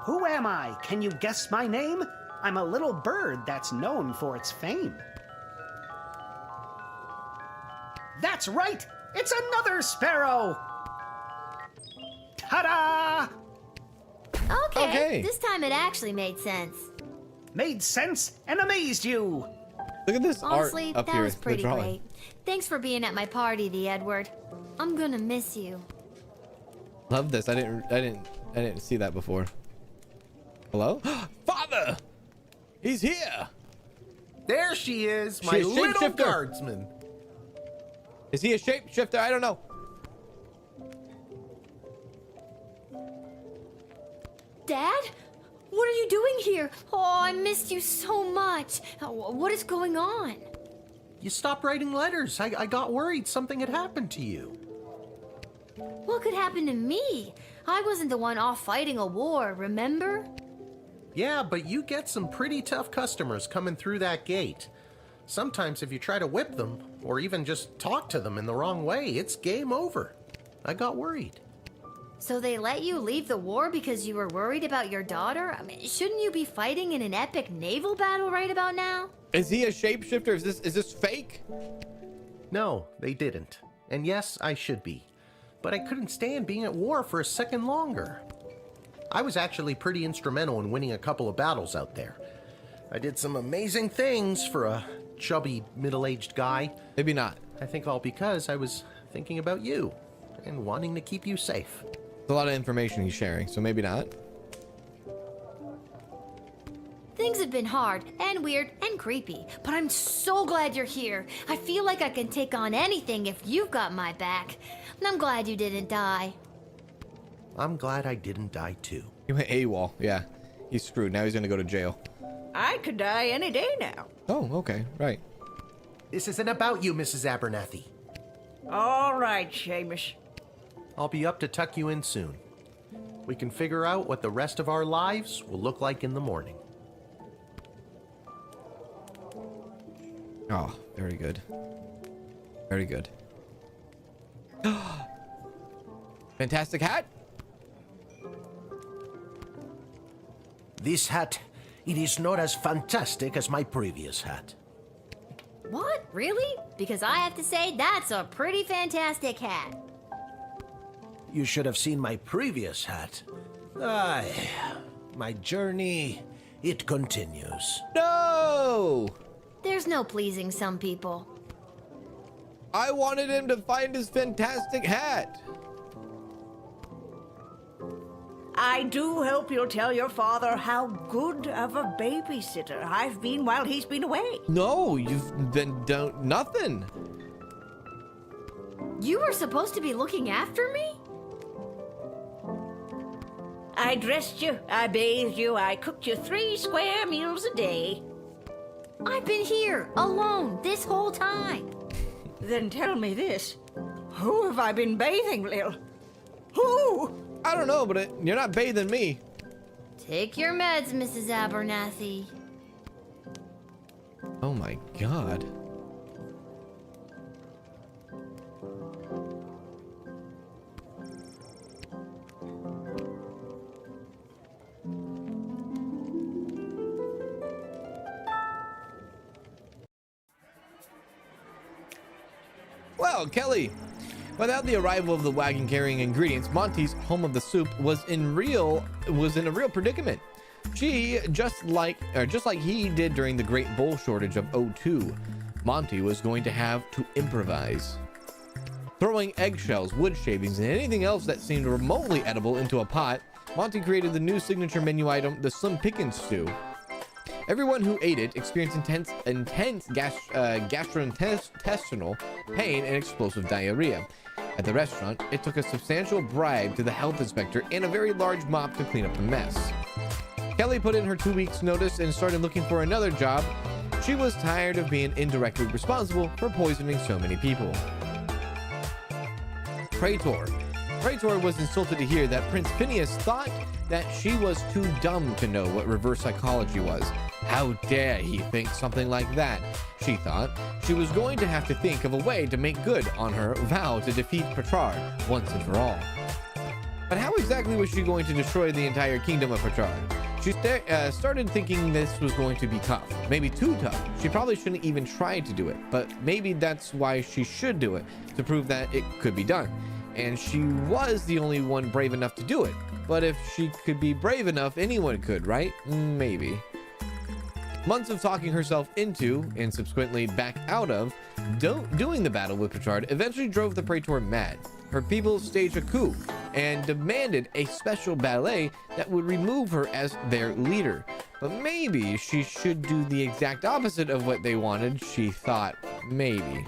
O: Who am I? Can you guess my name? I'm a little bird that's known for its fame. That's right! It's another sparrow! Ta-da!
C: Okay, this time it actually made sense.
O: Made sense and amazed you!
A: Look at this
C: Honestly,
A: art up
C: that
A: here.
C: was
A: the
C: pretty
A: drawing.
C: great. Thanks for being at my party, the Edward. I'm gonna miss you.
A: Love this. I didn't see that before. Hello? Father! He's here!
D: There she is, my
A: She's a
D: little
A: shapeshifter.
D: guardsman.
A: Is he a shapeshifter? I don't know.
C: Dad? What are you doing here? Oh, I missed you so much. What is going on?
D: You stopped writing letters. I got worried something had happened to you.
C: What could happen to me? I wasn't the one off fighting a war, remember?
D: Yeah, but you get some pretty tough customers coming through that gate. Sometimes if you try to whip them, or even just talk to them in the wrong way, it's game over. I got worried.
C: So they let you leave the war because you were worried about your daughter? I mean, shouldn't you be fighting in an epic naval battle right about now?
A: Is he a shapeshifter? Is this fake?
D: No, they didn't. And yes, I should be. But I couldn't stand being at war for a second longer. I was actually pretty instrumental in winning a couple of battles out there. I did some amazing things for a chubby, middle-aged guy.
A: Maybe not.
D: I think all because I was thinking about you and wanting to keep you safe.
A: It's a lot of information he's sharing, so maybe not.
C: Things have been hard and weird and creepy, but I'm so glad you're here. I feel like I can take on anything if you've got my back. And I'm glad you didn't die.
D: I'm glad I didn't die too.
A: He went AWOL. Yeah, he's screwed. Now he's gonna go to jail.
M: I could die any day now.
A: Oh, okay, right.
D: This isn't about you, Mrs. Abernathy.
M: All right, Seamus.
D: I'll be up to tuck you in soon. We can figure out what the rest of our lives will look like in the morning.
A: Oh, very good. Very good. Fantastic hat.
P: This hat, it is not as fantastic as my previous hat.
C: What? Really? Because I have to say, that's a pretty fantastic hat.
P: You should have seen my previous hat. Aye, my journey, it continues.
A: No!
C: There's no pleasing some people.
A: I wanted him to find his fantastic hat.
M: I do hope you'll tell your father how good of a babysitter I've been while he's been away.
A: No, you've been done nothing.
C: You were supposed to be looking after me?
M: I dressed you, I bathed you, I cooked you 3 square meals a day.
C: I've been here, alone, this whole time.
M: Then tell me this. Who have I been bathing, Lil? Who?
A: I don't know, but you're not bathing me.
C: Take your meds, Mrs. Abernathy.
A: Oh my god. Well, Kelly, without the arrival of the wagon carrying ingredients, Monty's home of the soup was in a real predicament. She, just like he did during the Great Bull Shortage of '02, Monty was going to have to improvise. Throwing eggshells, wood shavings, and anything else that seemed remotely edible into a pot, Monty created the new signature menu item, the Slim Pickens stew. Everyone who ate it experienced intense gastrointestinal pain and explosive diarrhea. At the restaurant, it took a substantial bribe to the health inspector and a very large mop to clean up the mess. Kelly put in her 2 weeks notice and started looking for another job. She was tired of being indirectly responsible for poisoning so many people. Praetor was insulted to hear that Prince Phineas thought that she was too dumb to know what reverse psychology was. How dare he think something like that? She thought she was going to have to think of a way to make good on her vow to defeat Petrard once and for all. But how exactly was she going to destroy the entire kingdom of Petrard? She started thinking this was going to be tough, maybe too tough. She probably shouldn't even try to do it, but maybe that's why she should do it, to prove that it could be done. And she was the only one brave enough to do it. But if she could be brave enough, anyone could, right? Maybe. Months of talking herself into, and subsequently back out of, doing the battle with Petrard eventually drove the Praetor mad. Her people staged a coup and demanded a special ballet that would remove her as their leader. But maybe she should do the exact opposite of what they wanted, she thought. Maybe.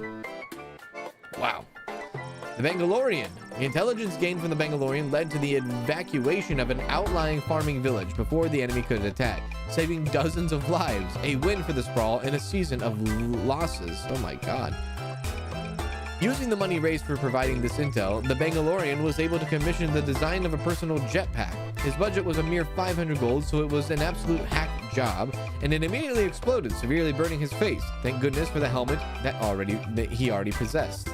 A: Wow. The Bangalorian. The intelligence gained from the Bangalorian led to the evacuation of an outlying farming village before the enemy could attack, saving dozens of lives, a win for the Sprawl in a season of losses. Oh my god. Using the money raised for providing this intel, the Bangalorian was able to commission the design of a personal jetpack. His budget was a mere 500 gold, so it was an absolute hack job, and it immediately exploded, severely burning his face. Thank goodness for the helmet that he already possessed.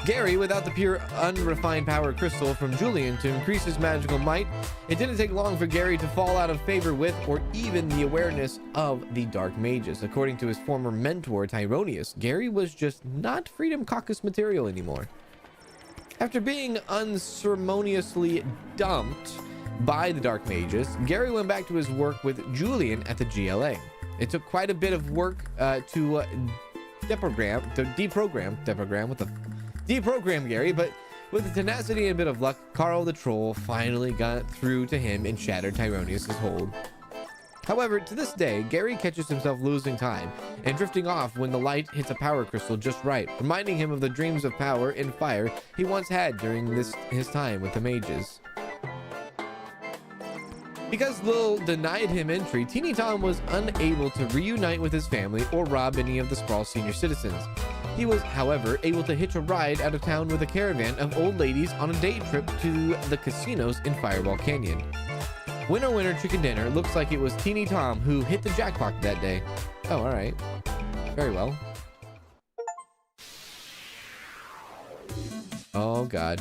A: Gary, without the pure unrefined power crystal from Julian to increase his magical might, it didn't take long for Gary to fall out of favor with or even the awareness of the Dark Mages. According to his former mentor, Tyronius, Gary was just not Freedom Caucus material anymore. After being unceremoniously dumped by the Dark Mages, Gary went back to his work with Julian at the GLA. It took quite a bit of work to deprogram Gary, but with the tenacity and a bit of luck, Carl the Troll finally got through to him and shattered Tyronius' hold. However, to this day, Gary catches himself losing time and drifting off when the light hits a power crystal just right, reminding him of the dreams of power and fire he once had during his time with the mages. Because Lil denied him entry, Teeny Tom was unable to reunite with his family or rob any of the Sprawl senior citizens. He was, however, able to hitch a ride out of town with a caravan of old ladies on a day trip to the casinos in Fireball Canyon. Winner, winner, chicken dinner. Looks like it was Teeny Tom who hit the jackpot that day. Oh, all right. Very well. Oh, God.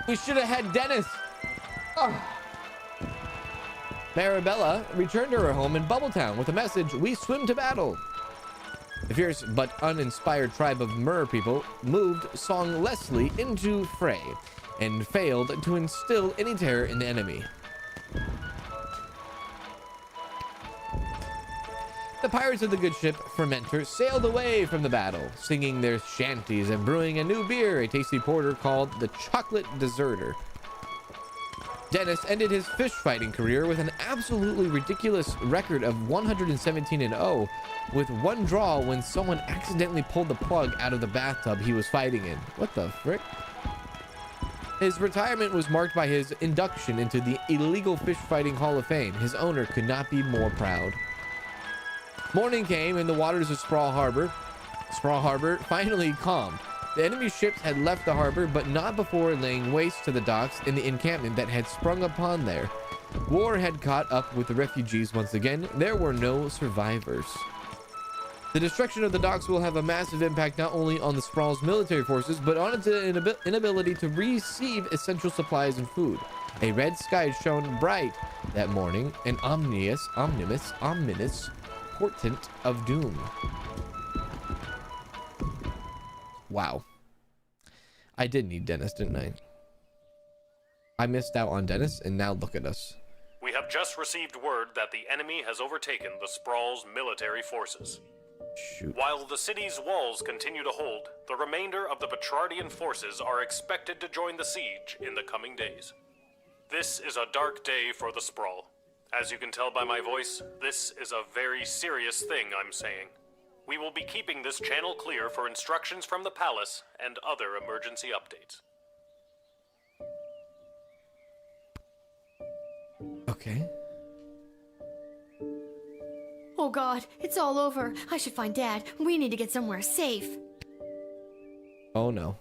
A: We should have had Dennis. Oh. Marabella returned to her home in Bubbletown with a message, "We swim to battle." The fierce but uninspired tribe of Mer people moved Song Leslie into fray and failed to instill any terror in the enemy. The pirates of the good ship Fermenter sailed away from the battle, singing their shanties and brewing a new beer, a tasty porter called the Chocolate Deserter. Dennis ended his fish fighting career with an absolutely ridiculous record of 117-0, with one draw when someone accidentally pulled the plug out of the bathtub he was fighting in. What the frick? His retirement was marked by his induction into the Illegal Fish Fighting Hall of Fame. His owner could not be more proud. Morning came in the waters of Sprawl Harbor. Sprawl Harbor finally calmed. The enemy ships had left the harbor, but not before laying waste to the docks in the encampment that had sprung upon there. War had caught up with the refugees once again. There were no survivors. The destruction of the docks will have a massive impact not only on the Sprawl's military forces, but on its inability to receive essential supplies and food. A red sky shone bright that morning, an ominous portent of doom. Wow. I did need Dennis, didn't I? I missed out on Dennis, and now look at us.
B: We have have just received word that the enemy has overtaken the Sprawl's military forces.
A: Shoot.
B: While the city's walls continue to hold, the remainder of the Petrardian forces are expected to join the siege in the coming days. This is a dark day for the Sprawl. As you can tell by my voice, this is a very serious thing I'm saying. We will be keeping this channel clear for instructions from the palace and other emergency updates.
A: Okay.
C: Oh God, it's all over. I should find Dad. We need to get somewhere safe.
A: Oh no.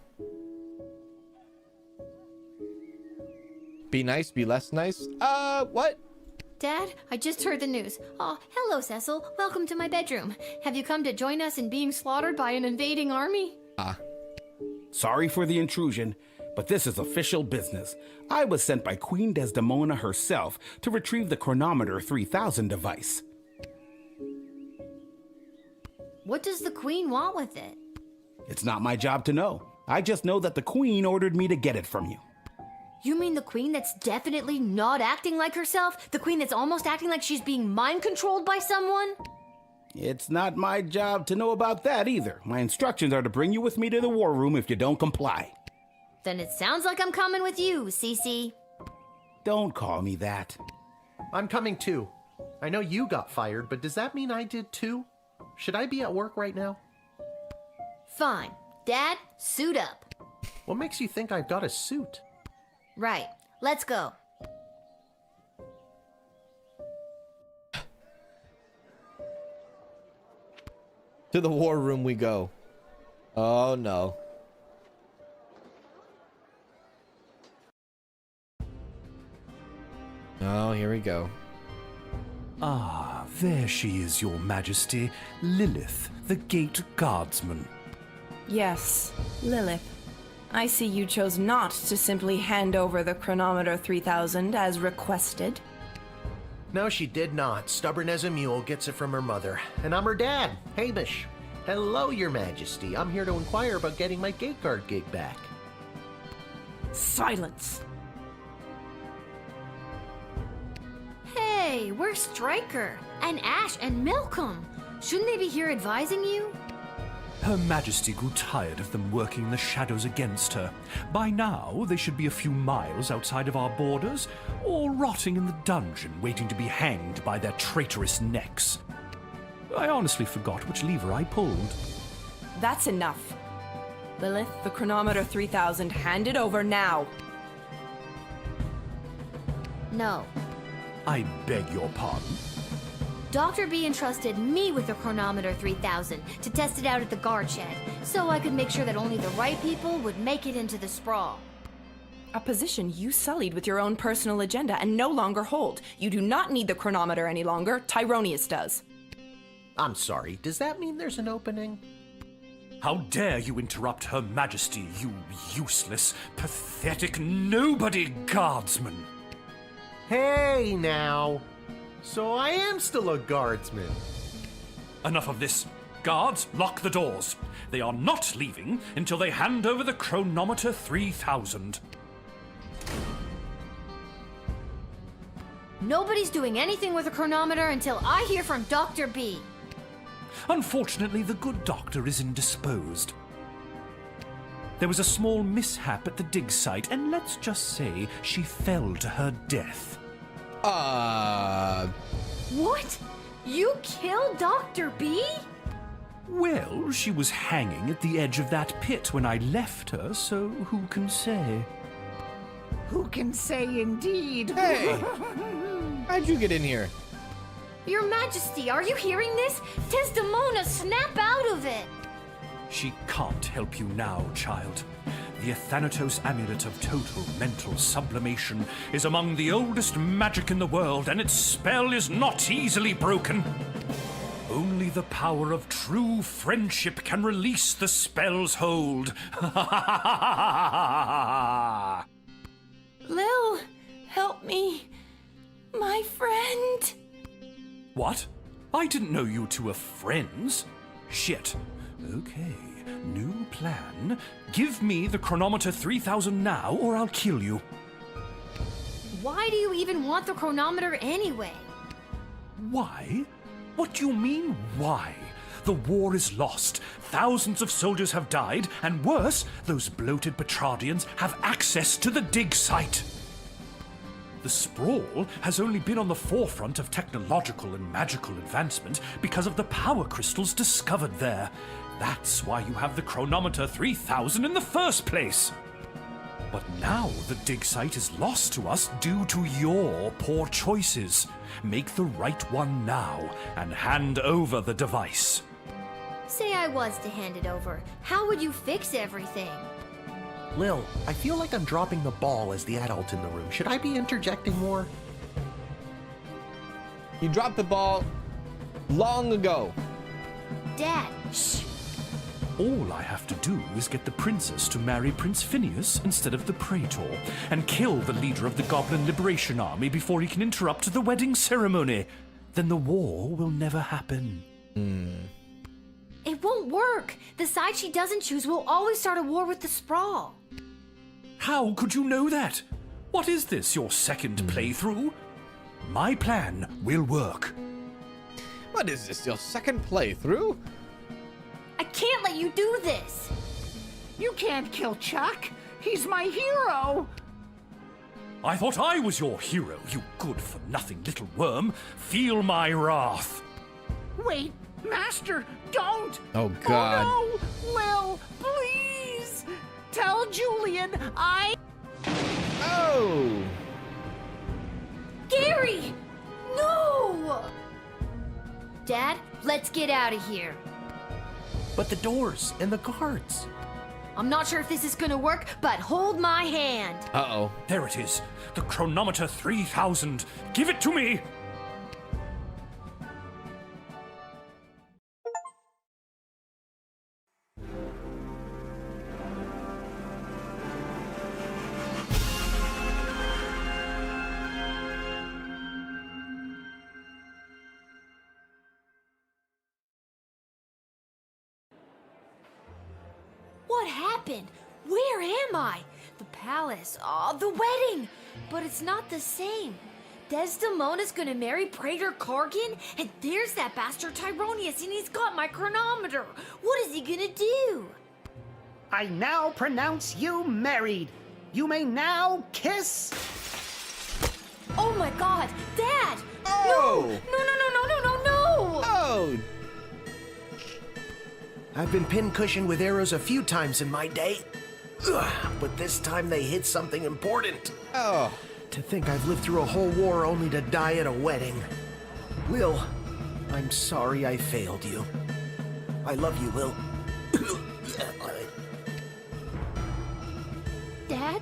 A: Be nice, be less nice? What?
C: Dad, I just heard the news. Oh, hello, Cecil. Welcome to my bedroom. Have you come to join us in being slaughtered by an invading army?
I: Sorry for the intrusion, but this is official business. I was sent by Queen Desdemona herself to retrieve the Chronometer 3000 device.
C: What does the Queen want with it?
I: It's not my job to know. I just know that the Queen ordered me to get it from you.
C: You mean the Queen that's definitely not acting like herself? The Queen that's almost acting like she's being mind-controlled by someone?
I: It's not my job to know about that either. My instructions are to bring you with me to the war room if you don't comply.
C: Then it sounds like I'm coming with you, Cece.
I: Don't call me that.
D: I'm coming too. I know you got fired, but does that mean I did too? Should I be at work right now?
C: Fine. Dad, suit up.
D: What makes you think I've got a suit?
C: Right. Let's go.
A: To the war room we go. Oh no. Oh, here we go.
Q: Ah, there she is, Your Majesty. Lilith, the Gate Guardsman.
F: Yes, Lilith. I see you chose not to simply hand over the Chronometer 3000 as requested.
D: No, she did not. Stubborn as a mule, gets it from her mother. And I'm her dad, Hamish. Hello, Your Majesty. I'm here to inquire about getting my gate guard gig back.
F: Silence!
C: Hey, where's Stryker? And Ash and Malcolm? Shouldn't they be here advising you?
Q: Her Majesty grew tired of them working in the shadows against her. By now, they should be a few miles outside of our borders, or rotting in the dungeon waiting to be hanged by their traitorous necks. I honestly forgot which lever I pulled.
F: That's enough. Lilith, the Chronometer 3000, hand it over now.
C: No.
Q: I beg your pardon?
C: Dr. B entrusted me with the Chronometer 3000 to test it out at the guard shed, so I could make sure that only the right people would make it into the sprawl.
F: A position you sullied with your own personal agenda and no longer hold. You do not need the chronometer any longer. Tyronius does.
D: I'm sorry, does that mean there's an opening?
Q: How dare you interrupt Her Majesty, you useless, pathetic nobody guardsman!
D: Hey, now! So I am still a guardsman.
Q: Enough of this. Guards, lock the doors. They are not leaving until they hand over the Chronometer 3000.
C: Nobody's doing anything with a chronometer until I hear from Dr. B.
Q: Unfortunately, the good doctor is indisposed. There was a small mishap at the dig site, and let's just say she fell to her death.
C: What? You killed Dr. B?
Q: Well, she was hanging at the edge of that pit when I left her, so who can say?
J: Who can say indeed?
A: Hey! How'd you get in here?
C: Your Majesty, are you hearing this? Desdemona, snap out of it!
Q: She can't help you now, child. The Athanatos Amulet of Total Mental Sublimation is among the oldest magic in the world, and its spell is not easily broken. Only the power of true friendship can release the spell's hold.
F: Lil, help me. My friend.
Q: What? I didn't know you two were friends. Shit. Okay, new plan. Give me the Chronometer 3000 now, or I'll kill you.
C: why do you even want the chronometer anyway?
Q: Why? What do you mean, why? The war is lost. Thousands of soldiers have died, and worse, those bloated Petrardians have access to the dig site. The sprawl has only been on the forefront of technological and magical advancement because of the power crystals discovered there. That's why you have the Chronometer 3000 in the first place. But now the dig site is lost to us due to your poor choices. Make the right one now and hand over the device.
C: Say I was to hand it over. How would you fix everything?
D: Lil, I feel like I'm dropping the ball as the adult in the room. Should I be interjecting more?
A: You dropped the ball long ago.
C: Dad, shh.
Q: All I have to do is get the princess to marry Prince Phineas instead of the Praetor, and kill the leader of the Goblin Liberation Army before he can interrupt the wedding ceremony. Then the war will never happen.
C: It won't work. The side she doesn't choose will always start a war with the sprawl.
Q: How could you know that? What is this, your second playthrough? My plan will work.
A: What is this, your second playthrough?
C: I can't let you do this.
J: You can't kill Chuck. He's my hero.
Q: I thought I was your hero, you good-for-nothing little worm. Feel my wrath.
J: Wait, Master, don't.
A: Oh, God.
J: Oh, no. Lil, please. Tell Julian
A: Oh!
C: Gary! No! Dad, let's get out of here.
D: But the doors and the guards.
C: I'm not sure if this is gonna work, but hold my hand.
A: Uh-oh.
Q: There it is. The Chronometer 3000. Give it to me!
C: What happened? Where am I? The palace. Oh, the wedding. But it's not the same. Desdemona's gonna marry Praetor Kargan, and there's that bastard Tyronius, and he's got my chronometer. What is he gonna do?
O: I now pronounce you married. You may now kiss.
C: Oh my God, Dad!
A: Oh!
C: No!
A: Oh!
P: I've been pincushioned with arrows a few times in my day. Ugh, but this time they hit something important.
A: Oh.
P: To think I've lived through a whole war only to die at a wedding. Lil, I'm sorry I failed you. I love you, Lil.
C: Dad,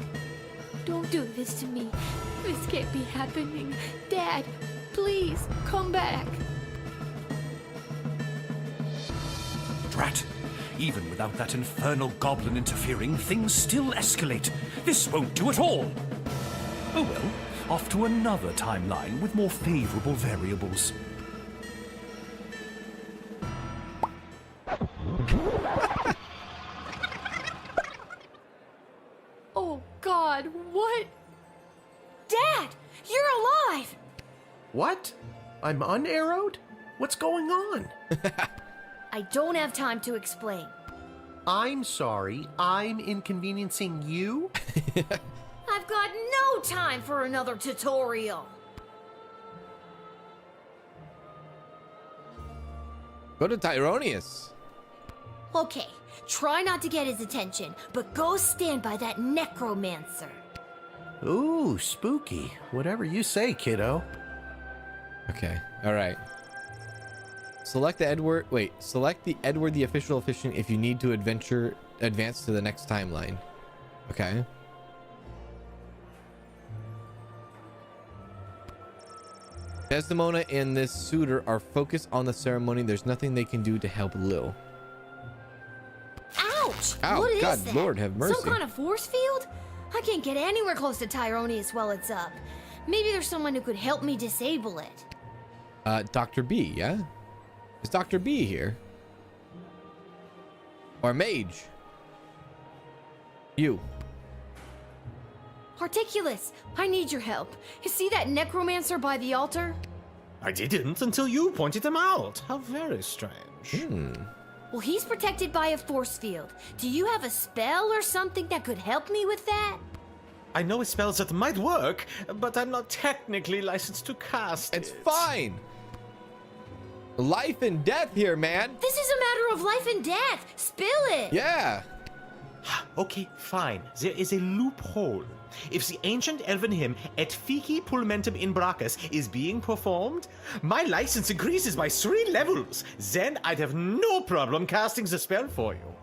C: don't do this to me. This can't be happening. Dad, please, come back.
Q: Drat. Even without that infernal goblin interfering, things still escalate. This won't do at all. Oh well, off to another timeline with more favorable variables.
C: Oh God, what? Dad, you're alive!
D: What? I'm unarrowed? What's going on?
C: I don't have time to explain.
D: I'm sorry, I'm inconveniencing you?
C: I've got no time for another tutorial.
A: Go to Tyronius.
C: Okay, try not to get his attention, but go stand by that necromancer.
D: Ooh, spooky. Whatever you say, kiddo.
A: Okay, all right. Select the Edward the official efficient if you need to advance to the next timeline. Okay. Desdemona and this suitor are focused on the ceremony. There's nothing they can do to help Lil.
C: Ouch!
A: Ow,
C: What is
A: God,
C: that?
A: Lord have mercy.
C: Some kind of force field? I can't get anywhere close to Tyronius while it's up. Maybe there's someone who could help me disable it.
A: Dr. B, yeah? Is Dr. B here? Or Mage? You.
C: Articulus, I need your help. You see that necromancer by the altar?
L: I didn't until you pointed him out. How very strange.
C: Well, he's protected by a force field. Do you have a spell or something that could help me with that?
L: I know spells that might work, but I'm not technically licensed to cast
A: It's fine. Life and death here, man.
C: This is a matter of life and death. Spill it.
A: Yeah.
L: Okay, fine. There is a loophole. If the ancient elven hymn Et Fici Pulmentum in Brachus is being performed, my license increases by 3 levels. Then I'd have no problem casting the spell for you.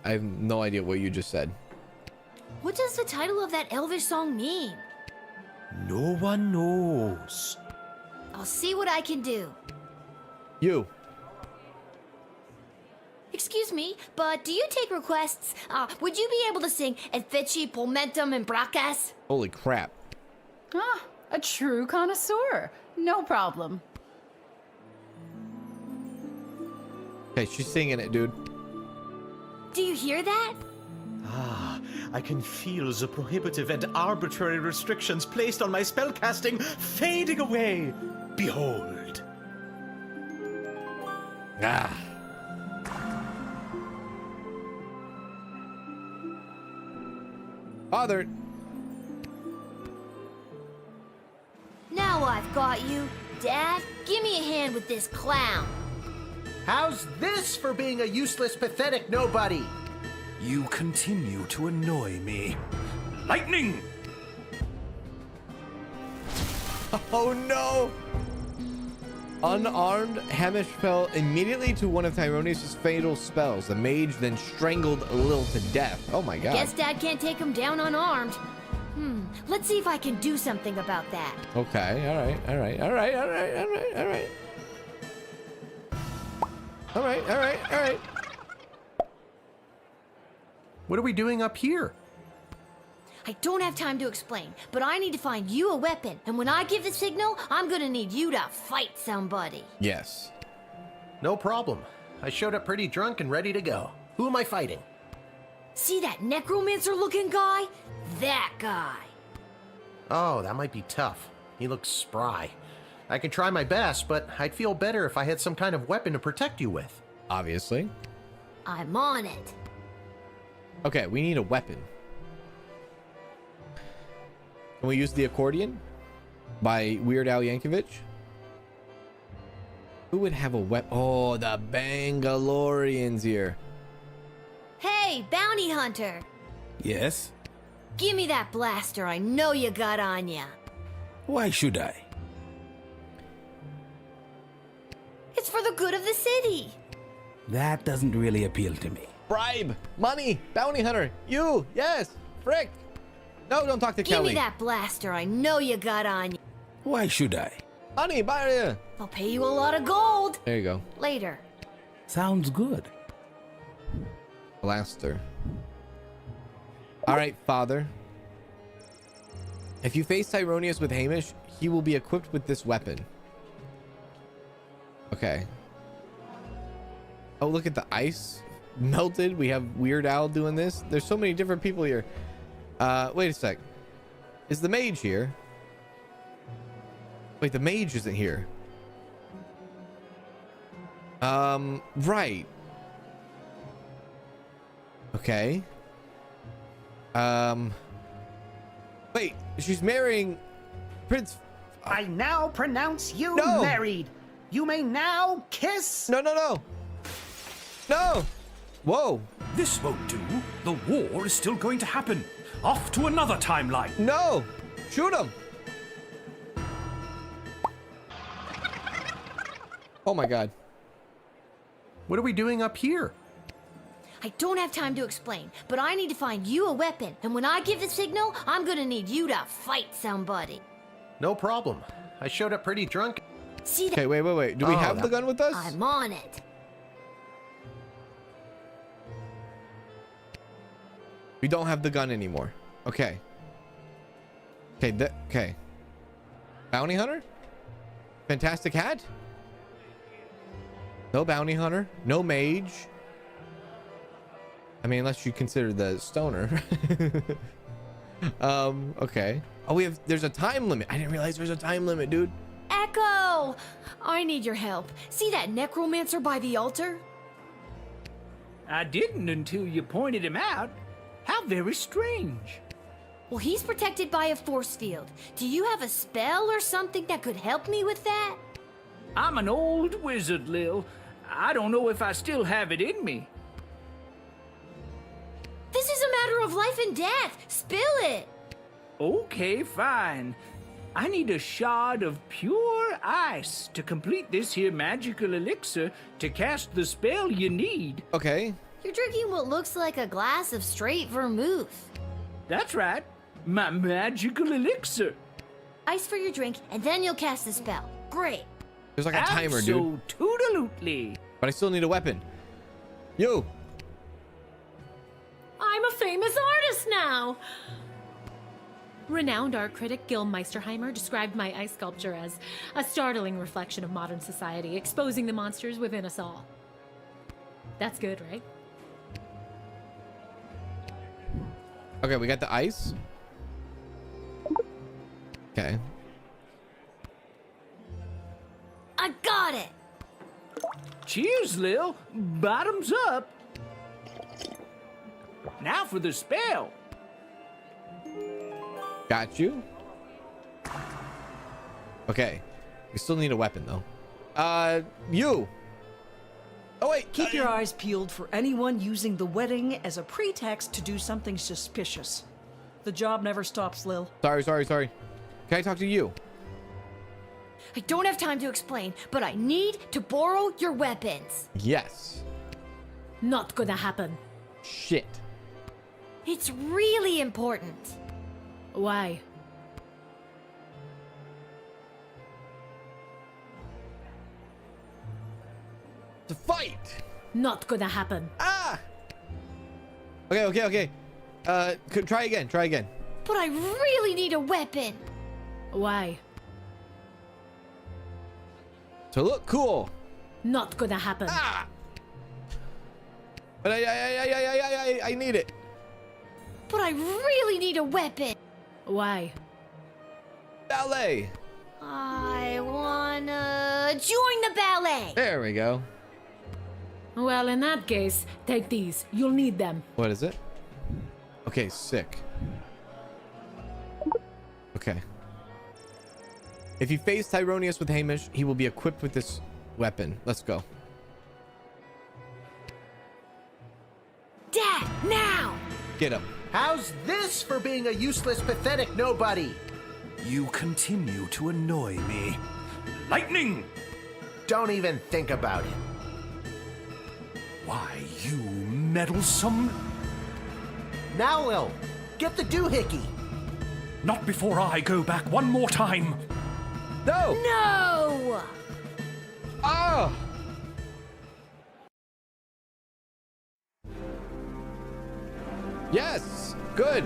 A: I have no idea what you just said.
C: What does the title of that elvish song mean?
L: No one knows.
C: I'll see what I can do.
A: You.
C: Excuse me, but do you take requests? Would you be able to sing Et Fici Pulmentum in Brachus?
A: Holy crap.
R: Ah, a true connoisseur. No problem.
A: Okay, she's singing it, dude.
C: Do you hear that?
L: Ah, I can feel the prohibitive and arbitrary restrictions placed on my spellcasting fading away. Behold.
A: Ah. Father.
C: Now I've got you. Dad, give me a hand with this clown.
D: How's this for being a useless, pathetic nobody?
Q: You continue to annoy me. Lightning!
A: Oh no! Unarmed, Hamish fell immediately to one of Tyronius' fatal spells. The mage then strangled Lil to death. Oh my god.
C: Guess Dad can't take him down unarmed. Let's see if I can do something about that.
A: Okay, alright.
D: What are we doing up here?
C: I don't have time to explain, but I need to find you a weapon. And when I give the signal, I'm gonna need you to fight somebody.
A: Yes.
D: No problem. I showed up pretty drunk and ready to go. Who am I fighting?
C: See that necromancer-looking guy? That guy.
D: Oh, that might be tough. He looks spry. I can try my best, but I'd feel better if I had some kind of weapon to protect you with.
A: Obviously.
C: I'm on it.
A: Okay, we need a weapon. Can we use the accordion by Weird Al Yankovic? Who would have a weapon? Oh, the Bangalorians here.
C: Hey, bounty hunter.
I: Yes?
C: Give me that blaster I know you got on ya.
I: Why should I?
C: It's for the good of the city.
I: That doesn't really appeal to me.
A: Bribe, money, bounty hunter, you, yes, frick. No, don't talk to
C: Give
A: Kelly.
C: me that blaster I know you got on ya.
I: Why should I?
A: Money, buy it.
C: I'll pay you a lot of gold.
A: There you go.
C: Later.
I: Sounds good.
A: Blaster. All right, father. If you face Tyronius with Hamish, he will be equipped with this weapon. Okay. Oh, look at the ice melted. We have Weird Al doing this. There's so many different people here. Wait a sec. Is the mage here? Wait, the mage isn't here. Right. Okay. Wait, she's marrying Prince.
O: I now pronounce you
A: No.
O: married. You may now kiss.
A: No. No. Whoa.
Q: This won't do. The war is still going to happen. Off to another timeline.
A: No. Shoot him. Oh my god.
D: What are we doing up here?
C: I don't have time to explain, but I need to find you a weapon. And when I give the signal, I'm gonna need you to fight somebody.
D: No problem. I showed up pretty drunk.
C: See that?
A: Okay, wait. Do we have the gun with us?
C: I'm on it.
A: We don't have the gun anymore. Okay. Okay. Bounty hunter? Fantastic hat? No bounty hunter. No mage. I mean, unless you consider the stoner. Okay. Oh, there's a time limit. I didn't realize there's a time limit, dude.
C: Echo! I need your help. See that necromancer by the altar?
N: I didn't until you pointed him out. How very strange.
C: Well, he's protected by a force field. Do you have a spell or something that could help me with that?
N: I'm an old wizard, Lil. I don't know if I still have it in me.
C: This is a matter of life and death. Spill it.
N: Okay, fine. I need a shard of pure ice to complete this here magical elixir to cast the spell you need.
A: Okay.
C: You're drinking what looks like a glass of straight vermouth.
N: That's right. My magical elixir.
C: Ice for your drink, and then you'll cast the spell. Great.
A: There's like a timer, dude.
N: Absolutely.
A: But I still need a weapon. Yo.
S: I'm a famous artist now. Renowned art critic Gil Meisterheimer described my ice sculpture as a startling reflection of modern society, exposing the monsters within us all. That's good, right?
A: Okay, we got the ice. Okay.
C: I got it.
N: Cheers, Lil. Bottoms up. Now for the spell.
A: Got you. Okay. We still need a weapon, though. You. Oh, wait.
H: Keep your eyes peeled for anyone using the wedding as a pretext to do something suspicious. The job never stops, Lil.
A: Sorry. Can I talk to you?
C: I don't have time to explain, but I need to borrow your weapons.
A: Yes.
S: Not gonna happen.
A: Shit.
C: It's really important.
S: Why?
A: To fight.
S: Not gonna happen.
A: Ah. Okay. Try again.
C: But I really need a weapon.
S: Why?
A: To look cool.
S: Not gonna happen.
A: Ah. But I need it.
C: But I really need a weapon.
S: Why?
A: Ballet.
C: I wanna join the ballet.
A: There we go.
S: Well, in that case, take these. You'll need them.
A: What is it? Okay, sick. Okay. If you face Tyronius with Hamish, he will be equipped with this weapon. Let's go.
C: Dad, now!
A: Get him.
D: How's this for being a useless, pathetic nobody?
Q: You continue to annoy me. Lightning!
D: Don't even think about it.
Q: Why, you meddlesome...
D: Now, Lil, get the doohickey.
Q: Not before I go back one more time.
A: No!
C: No!
A: Oh! Yes! Good!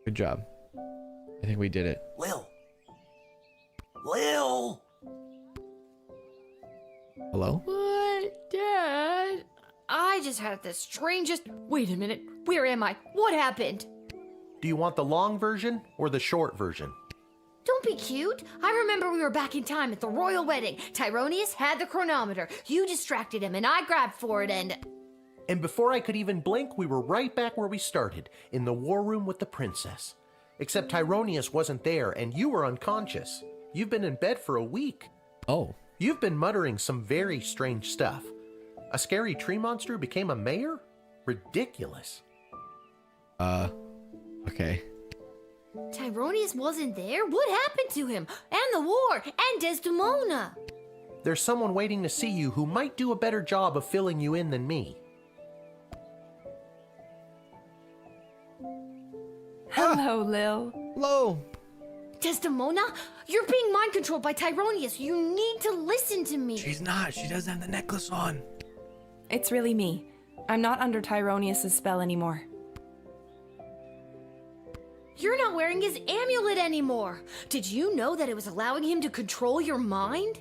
A: Good job. I think we did it.
P: Lil!
A: Hello?
C: What, Dad? I just had the strangest... Wait a minute. Where am I? What happened?
D: Do you want the long version or the short version?
C: Don't be cute. I remember we were back in time at the royal wedding. Tyronius had the chronometer. You distracted him and I grabbed for it and...
D: And before I could even blink, we were right back where we started, in the war room with the princess. Except Tyronius wasn't there and you were unconscious. You've been in bed for a week.
A: Oh.
D: You've been muttering some very strange stuff. A scary tree monster became a mayor? Ridiculous.
A: Okay.
C: Tyronius wasn't there? What happened to him? And the war? And Desdemona?
D: There's someone waiting to see you who might do a better job of filling you in than me.
F: Hello, Lil.
A: Hello.
C: Desdemona? You're being mind controlled by Tyronius. You need to listen to me.
A: She's not. She doesn't have the necklace on.
F: It's really me. I'm not under Tyronius' spell anymore.
C: You're not wearing his amulet anymore. Did you know that it was allowing him to control your mind?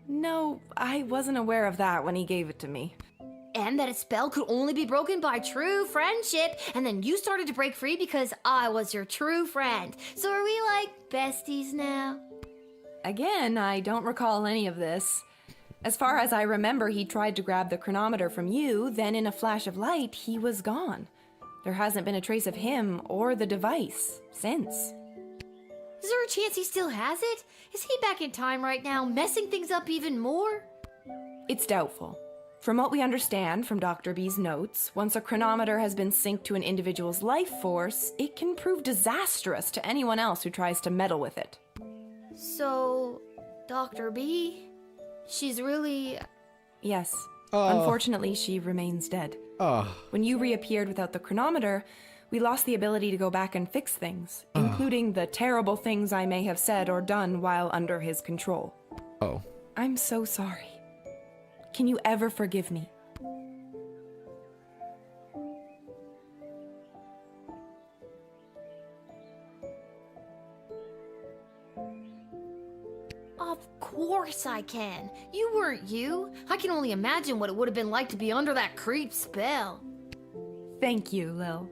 F: No, I wasn't aware of that when he gave it to me.
C: And that a spell could only be broken by true friendship, and then you started to break free because I was your true friend. So are we like besties now?
F: Again, I don't recall any of this. As far as I remember, he tried to grab the chronometer from you, then in a flash of light, he was gone. There hasn't been a trace of him or the device since.
C: Is there a chance he still has it? Is he back in time right now, messing things up even more?
F: It's doubtful. From what we understand from Dr. B's notes, once a chronometer has been synced to an individual's life force, it can prove disastrous to anyone else who tries to meddle with it.
C: So, Dr. B, she's really...
F: Yes. Unfortunately, she remains dead. When you reappeared without the chronometer, we lost the ability to go back and fix things, including the terrible things I may have said or done while under his control. I'm so sorry. Can you ever forgive me?
C: Of course I can. You weren't you. I can only imagine what it would have been like to be under that creep spell.
F: Thank you, Lil.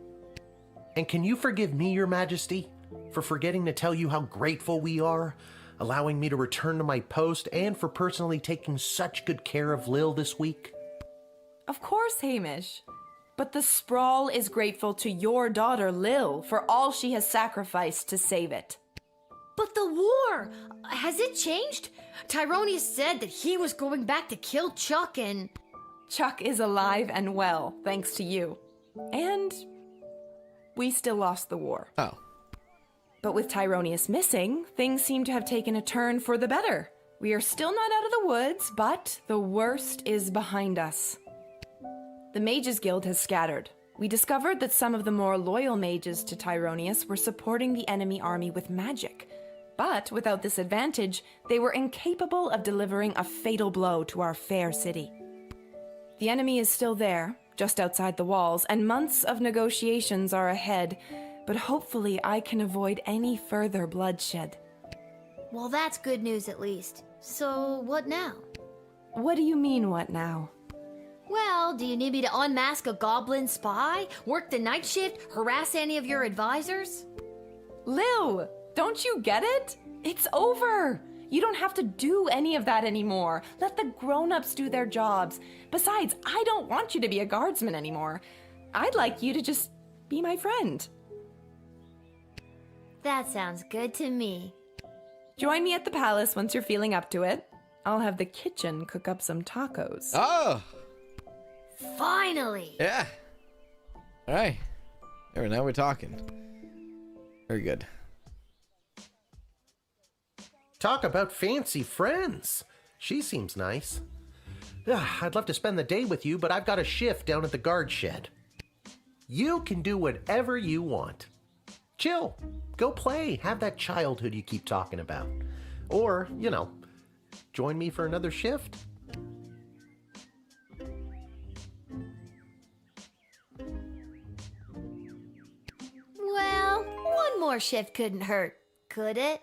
D: And can you forgive me, Your Majesty, for forgetting to tell you how grateful we are, allowing me to return to my post, and for personally taking such good care of Lil this week?
F: Of course, Hamish. But the Sprawl is grateful to your daughter, Lil, for all she has sacrificed to save it.
C: But the war! Has it changed? Tyrone said that he was going back to kill Chuck and...
F: Chuck is alive and well, thanks to you. And we still lost the war. But with Tyronius missing, things seem to have taken a turn for the better. We are still not out of the woods, but the worst is behind us. The Mages Guild has scattered. We discovered that some of the more loyal mages to Tyronius were supporting the enemy army with magic. But without this advantage, they were incapable of delivering a fatal blow to our fair city. The enemy is still there, just outside the walls, and months of negotiations are ahead, but hopefully I can avoid any further bloodshed.
C: Well, that's good news at least. So, what now?
F: What do you mean, what now?
C: Well, do you need me to unmask a goblin spy? Work the night shift? Harass any of your advisors?
F: Lil, don't you get it? It's over. You don't have to do any of that anymore. Let the grown-ups do their jobs. Besides, I don't want you to be a guardsman anymore. I'd like you to just be my friend.
C: That sounds good to me.
F: Join me at the palace once you're feeling up to it. I'll have the kitchen cook up some tacos.
A: Oh!
C: Finally!
A: Yeah. All right. There, now we're talking. Very good.
D: Talk about fancy friends. She seems nice. I'd love to spend the day with you, but I've got a shift down at the guard shed. You can do whatever you want. Chill. Go play. Have that childhood you keep talking about. Or, join me for another shift.
C: Well, one more shift couldn't hurt, could it?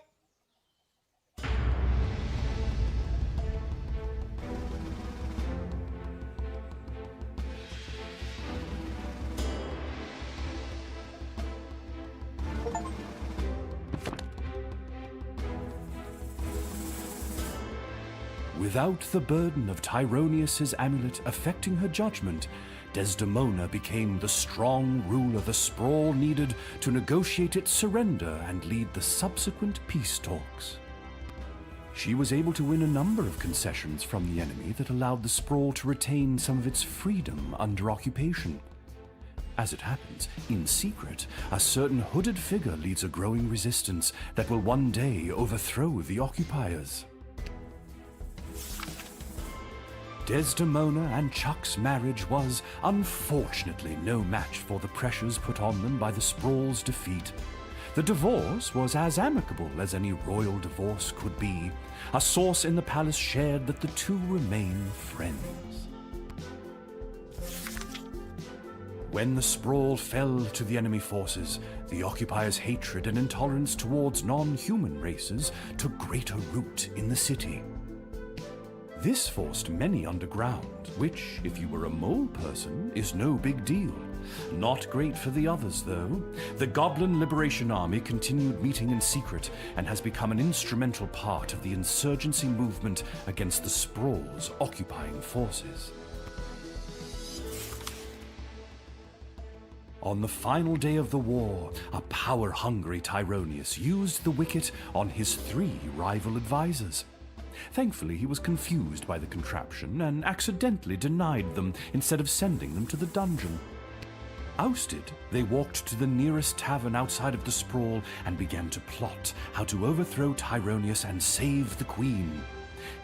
Q: Without the burden of Tyronius's amulet affecting her judgment, Desdemona became the strong ruler the Sprawl needed to negotiate its surrender and lead the subsequent peace talks. She was able to win a number of concessions from the enemy that allowed the Sprawl to retain some of its freedom under occupation. As it happens, in secret, a certain hooded figure leads a growing resistance that will one day overthrow the occupiers. Desdemona and Chuck's marriage was, unfortunately, no match for the pressures put on them by the Sprawl's defeat. The divorce was as amicable as any royal divorce could be. A source in the palace shared that the two remain friends. when the sprawl fell to the enemy forces, the occupiers' hatred and intolerance towards non-human races took greater root in the city. This forced many underground, which, if you were a mole person, is no big deal. Not great for the others, though. The Goblin Liberation Army continued meeting in secret and has become an instrumental part of the insurgency movement against the Sprawl's occupying forces. On the final day of the war, a power-hungry Tyronius used the wicket on his 3 rival advisors. Thankfully, he was confused by the contraption and accidentally denied them instead of sending them to the dungeon. Ousted, they walked to the nearest tavern outside of the sprawl and began to plot how to overthrow Tyronius and save the queen.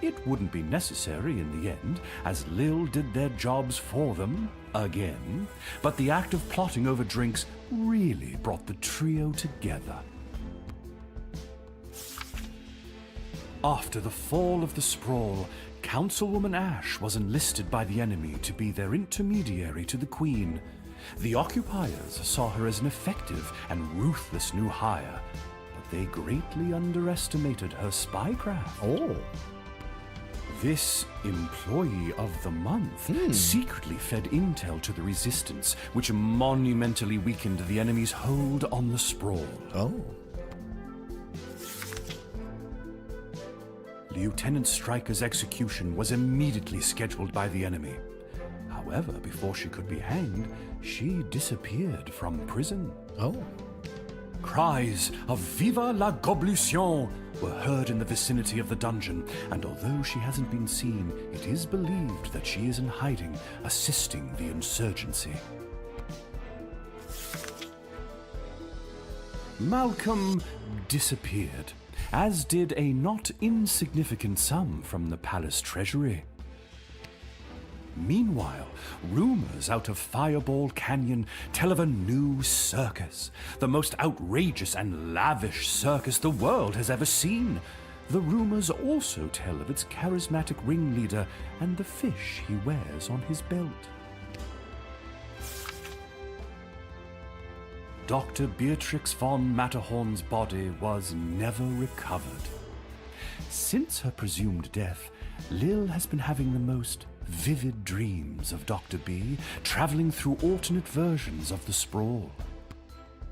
Q: It wouldn't be necessary in the end, as Lil did their jobs for them, again, but the act of plotting over drinks really brought the trio together. After the fall of the sprawl, Councilwoman Ash was enlisted by the enemy to be their intermediary to the queen. The occupiers saw her as an effective and ruthless new hire, but they greatly underestimated her spycraft.
A: Oh.
Q: This employee of the month secretly fed intel to the resistance, which monumentally weakened the enemy's hold on the sprawl.
A: Oh.
Q: Lieutenant Stryker's execution was immediately scheduled by the enemy. However, before she could be hanged, she disappeared from prison.
A: Oh.
Q: Cries of "Viva la Goblution" were heard in the vicinity of the dungeon, and although she hasn't been seen, it is believed that she is in hiding, assisting the insurgency. Malcolm disappeared, as did a not insignificant sum from the palace treasury. Meanwhile, rumors out of Fireball Canyon tell of a new circus, the most outrageous and lavish circus the world has ever seen. The rumors also tell of its charismatic ringleader and the fish he wears on his belt. Dr. Beatrix von Matterhorn's body was never recovered. Since her presumed death, Lil has been having the most vivid dreams of Dr. B, traveling through alternate versions of the sprawl.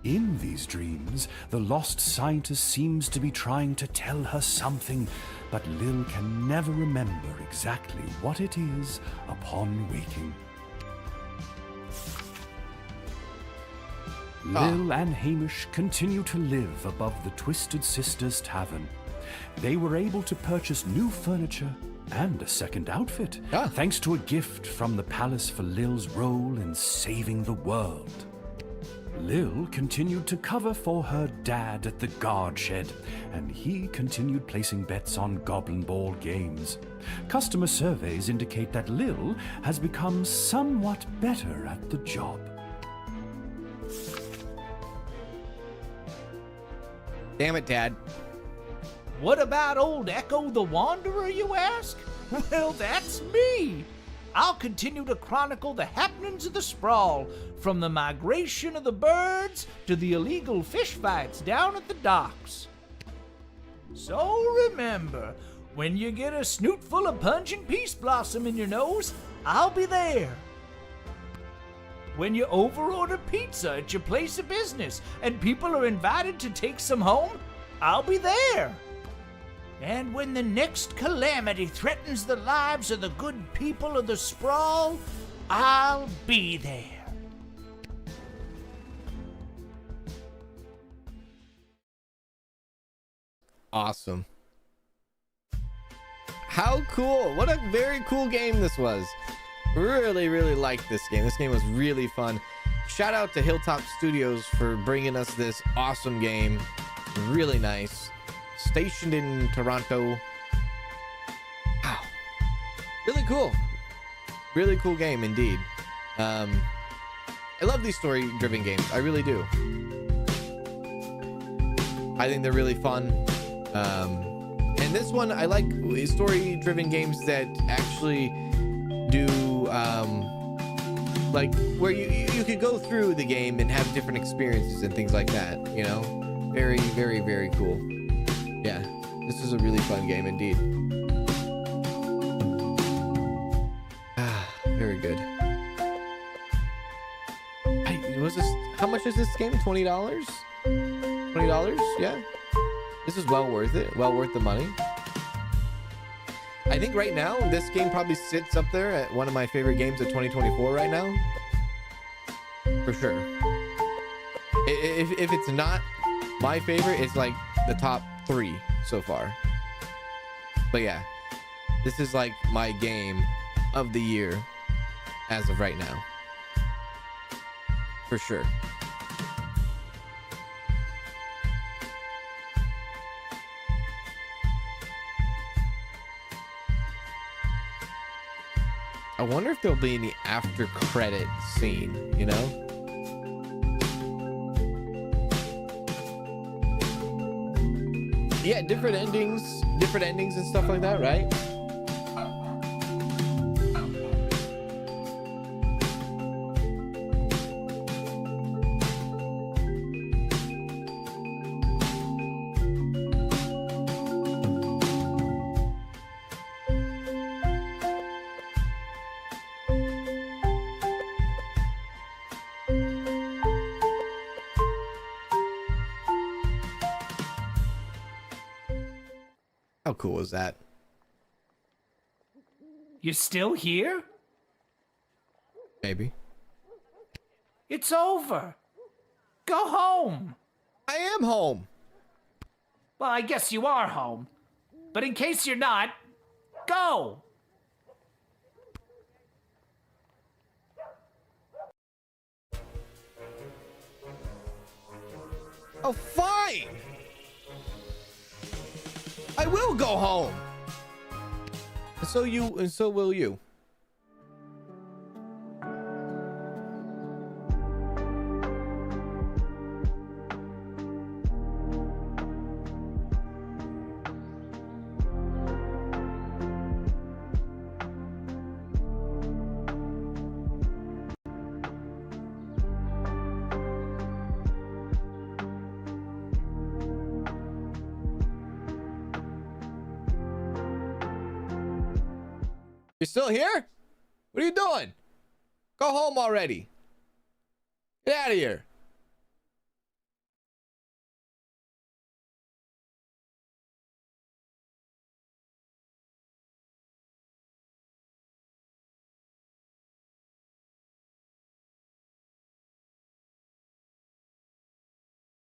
Q: In these dreams, the lost scientist seems to be trying to tell her something, but Lil can never remember exactly what it is upon waking. Lil and Hamish continue to live above the Twisted Sisters Tavern. They were able to purchase new furniture and a second outfit, thanks to a gift from the palace for Lil's role in saving the world. Lil continued to cover for her dad at the guard shed, and he continued placing bets on Goblin Ball games. Customer surveys indicate that Lil has become somewhat better at the job.
A: Damn it, Dad.
N: What about old Echo the Wanderer, you ask? Well, that's me. I'll continue to chronicle the happenings of the sprawl, from the migration of the birds to the illegal fish fights down at the docks. So remember, when you get a snoot full of pungent peace blossom in your nose, I'll be there. When you overorder pizza at your place of business and people are invited to take some home, I'll be there. And when the next calamity threatens the lives of the good people of the sprawl, I'll be there.
A: Awesome. How cool. What a very cool game this was. Really liked this game. This game was really fun. Shout out to Hilltop Studios for bringing us this awesome game. Really nice. Stationed in Toronto. Wow. Really cool. Really cool game indeed. I love these story-driven games. I really do. I think they're really fun. And this one, I like story-driven games that actually do like where you could go through the game and have different experiences and things like that, you know. Very, very, very cool. Yeah, this is a really fun game indeed. Very good. Was this, how much is this game? $20? $20? Yeah. This is well worth it. Well worth the money. I think right now this game probably sits up there at one of my favorite games of 2024 right now. For sure. If it's not my favorite, it's like the top 3 so far. But yeah, this is like my game of the year as of right now. For sure. I wonder if there'll be any after credit scene, you know? Yeah, different endings and stuff like that, right? How cool is that?
N: You're still here?
A: Maybe.
N: It's over. Go home.
A: I am home.
N: Well, I guess you are home. But in case you're not, go.
A: Oh, fine. I will go home. And so will you. You're still here? What are you doing? Go home already. Get out of here.